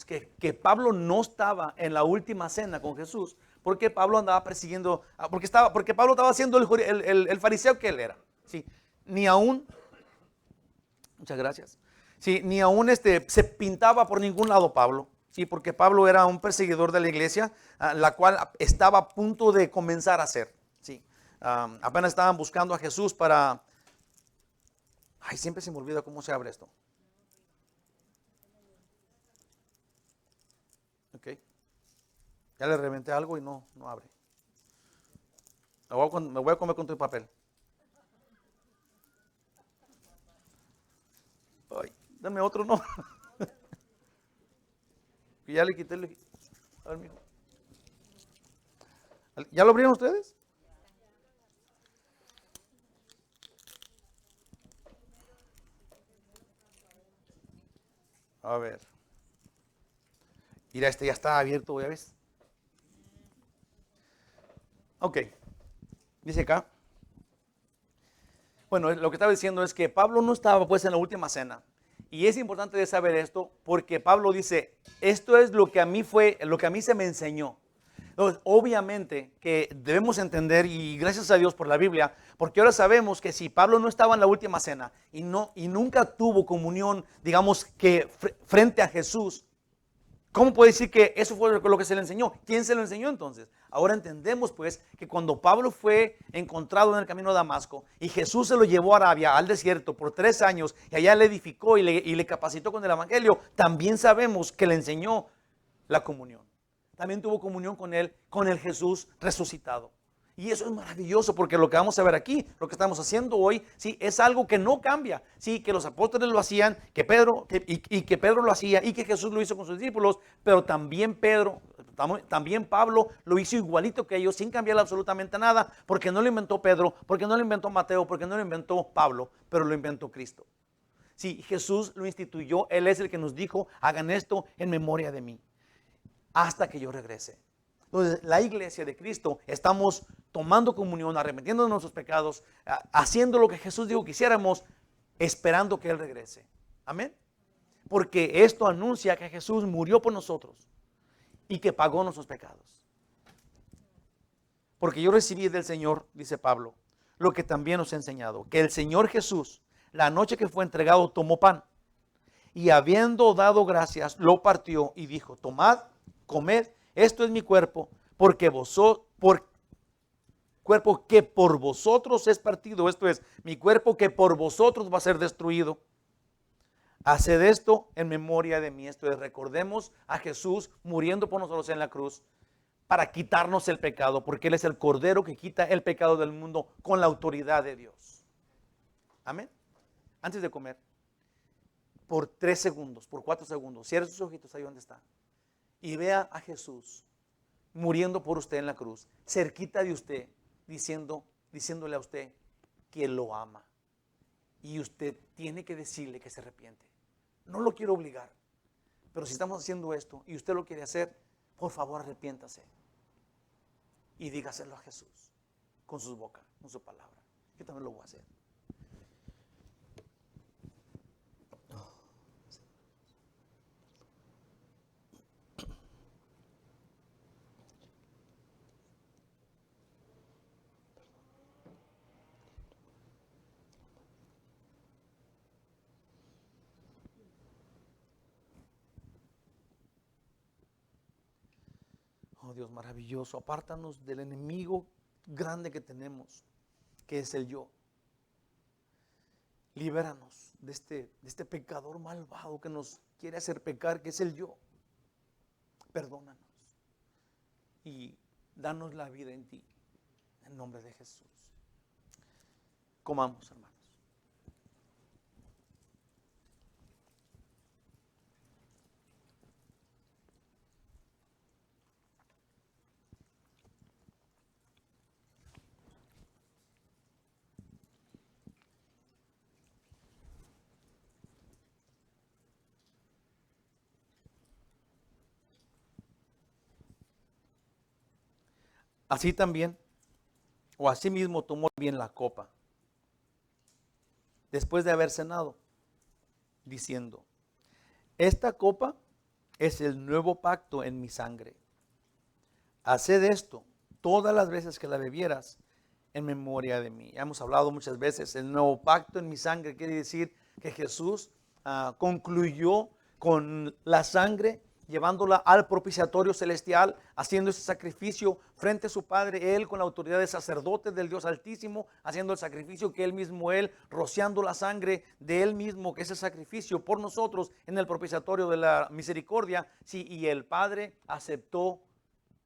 que Pablo no estaba en la última cena con Jesús, porque Pablo andaba persiguiendo, porque Pablo estaba siendo el fariseo que él era. ¿Sí? Ni aún, muchas gracias, ¿sí? Ni aún se pintaba por ningún lado Pablo. Sí, porque Pablo era un perseguidor de la iglesia, la cual estaba a punto de comenzar a ser. Sí, apenas estaban buscando a Jesús para... Ay, siempre se me olvida cómo se abre esto. Ok. Ya le reventé algo y no abre. Me voy a comer con tu papel. Ay, dame otro, no. Que ya le quité el... A ver, mijo. ¿Ya lo abrieron ustedes? A ver. Mira, ya está abierto, ¿ya ves? Ok. Dice acá. Bueno, lo que estaba diciendo es que Pablo no estaba pues en la última cena. Y es importante de saber esto porque Pablo dice, esto es lo que a mí fue, lo que a mí se me enseñó. Entonces, obviamente que debemos entender, y gracias a Dios por la Biblia, porque ahora sabemos que si Pablo no estaba en la última cena y nunca tuvo comunión, digamos que frente a Jesús, ¿cómo puede decir que eso fue lo que se le enseñó? ¿Quién se lo enseñó entonces? Ahora entendemos pues que cuando Pablo fue encontrado en el camino de Damasco y Jesús se lo llevó a Arabia, al desierto, por 3 años y allá le edificó y le capacitó con el evangelio, también sabemos que le enseñó la comunión. También tuvo comunión con él, con el Jesús resucitado. Y eso es maravilloso porque lo que vamos a ver aquí, lo que estamos haciendo hoy, sí, es algo que no cambia. Sí, que los apóstoles lo hacían, que Pedro lo hacía y que Jesús lo hizo con sus discípulos, pero también también Pablo lo hizo igualito que ellos sin cambiar absolutamente nada, porque no lo inventó Pedro, porque no lo inventó Mateo, porque no lo inventó Pablo, pero lo inventó Cristo. Sí, Jesús lo instituyó, Él es el que nos dijo, hagan esto en memoria de mí, hasta que yo regrese. Entonces, la iglesia de Cristo, estamos tomando comunión, arrepentiendo de nuestros pecados, haciendo lo que Jesús dijo que hiciéramos, esperando que Él regrese. Amén. Porque esto anuncia que Jesús murió por nosotros y que pagó nuestros pecados. Porque yo recibí del Señor, dice Pablo, lo que también os he enseñado, que el Señor Jesús, la noche que fue entregado, tomó pan y habiendo dado gracias, lo partió y dijo, tomad, comed, esto es mi cuerpo, cuerpo que por vosotros es partido, esto es mi cuerpo que por vosotros va a ser destruido. Haced esto en memoria de mí. Esto es, recordemos a Jesús muriendo por nosotros en la cruz para quitarnos el pecado, porque Él es el Cordero que quita el pecado del mundo con la autoridad de Dios. Amén. Antes de comer, por 3 segundos, por 4 segundos, cierre sus ojitos ahí donde está y vea a Jesús muriendo por usted en la cruz, cerquita de usted, diciéndole a usted que lo ama. Y usted tiene que decirle que se arrepiente. No lo quiero obligar, pero si estamos haciendo esto y usted lo quiere hacer, por favor arrepiéntase y dígaselo a Jesús con sus bocas, con su palabra. Yo también lo voy a hacer. Oh Dios maravilloso, apártanos del enemigo grande que tenemos, que es el yo. Libéranos de este pecador malvado que nos quiere hacer pecar, que es el yo. Perdónanos y danos la vida en ti, en nombre de Jesús. Comamos, hermanos. Así también, o asimismo tomó bien la copa, después de haber cenado, diciendo, esta copa es el nuevo pacto en mi sangre. Haced esto todas las veces que la bebieras en memoria de mí. Ya hemos hablado muchas veces, el nuevo pacto en mi sangre quiere decir que Jesús concluyó con la sangre, llevándola al propiciatorio celestial, haciendo ese sacrificio frente a su Padre, Él con la autoridad de sacerdote del Dios Altísimo, haciendo el sacrificio que Él rociando la sangre de Él mismo, que es el sacrificio por nosotros en el propiciatorio de la misericordia. Sí, y el Padre aceptó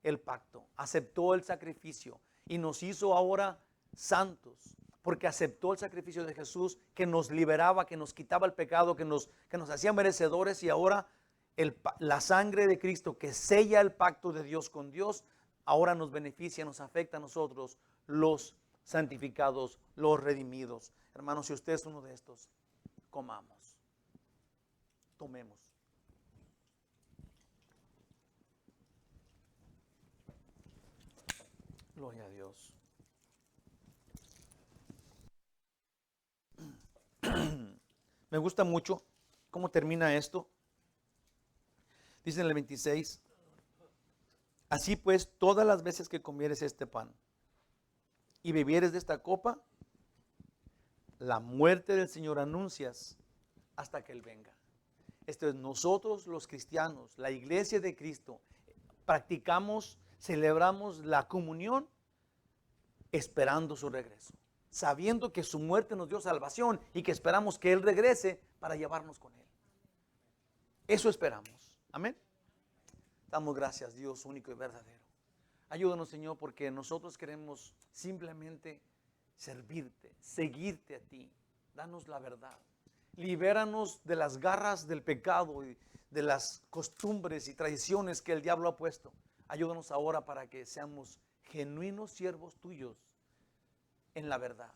el pacto, aceptó el sacrificio y nos hizo ahora santos, porque aceptó el sacrificio de Jesús que nos liberaba, que nos quitaba el pecado, que nos hacía merecedores, y ahora la sangre de Cristo que sella el pacto de Dios con Dios, ahora nos beneficia, nos afecta a nosotros, los santificados, los redimidos. Hermanos, si usted es uno de estos, comamos, tomemos. Gloria a Dios. Me gusta mucho cómo termina esto. Dice en el 26, así pues, todas las veces que comieres este pan y bebieres de esta copa, la muerte del Señor anuncias hasta que Él venga. Esto es, nosotros los cristianos, la iglesia de Cristo, practicamos, celebramos la comunión esperando su regreso, sabiendo que su muerte nos dio salvación y que esperamos que Él regrese para llevarnos con Él. Eso esperamos. Amén. Damos gracias, Dios único y verdadero. Ayúdanos, Señor, porque nosotros queremos simplemente servirte, seguirte a ti. Danos la verdad. Libéranos de las garras del pecado y de las costumbres y tradiciones que el diablo ha puesto. Ayúdanos ahora para que seamos genuinos siervos tuyos en la verdad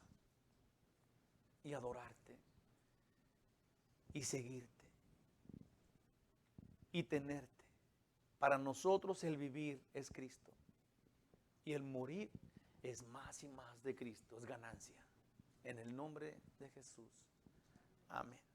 y adorarte y seguirte y tenerte. Para nosotros el vivir es Cristo y el morir es más y más de Cristo, es ganancia. En el nombre de Jesús. Amén.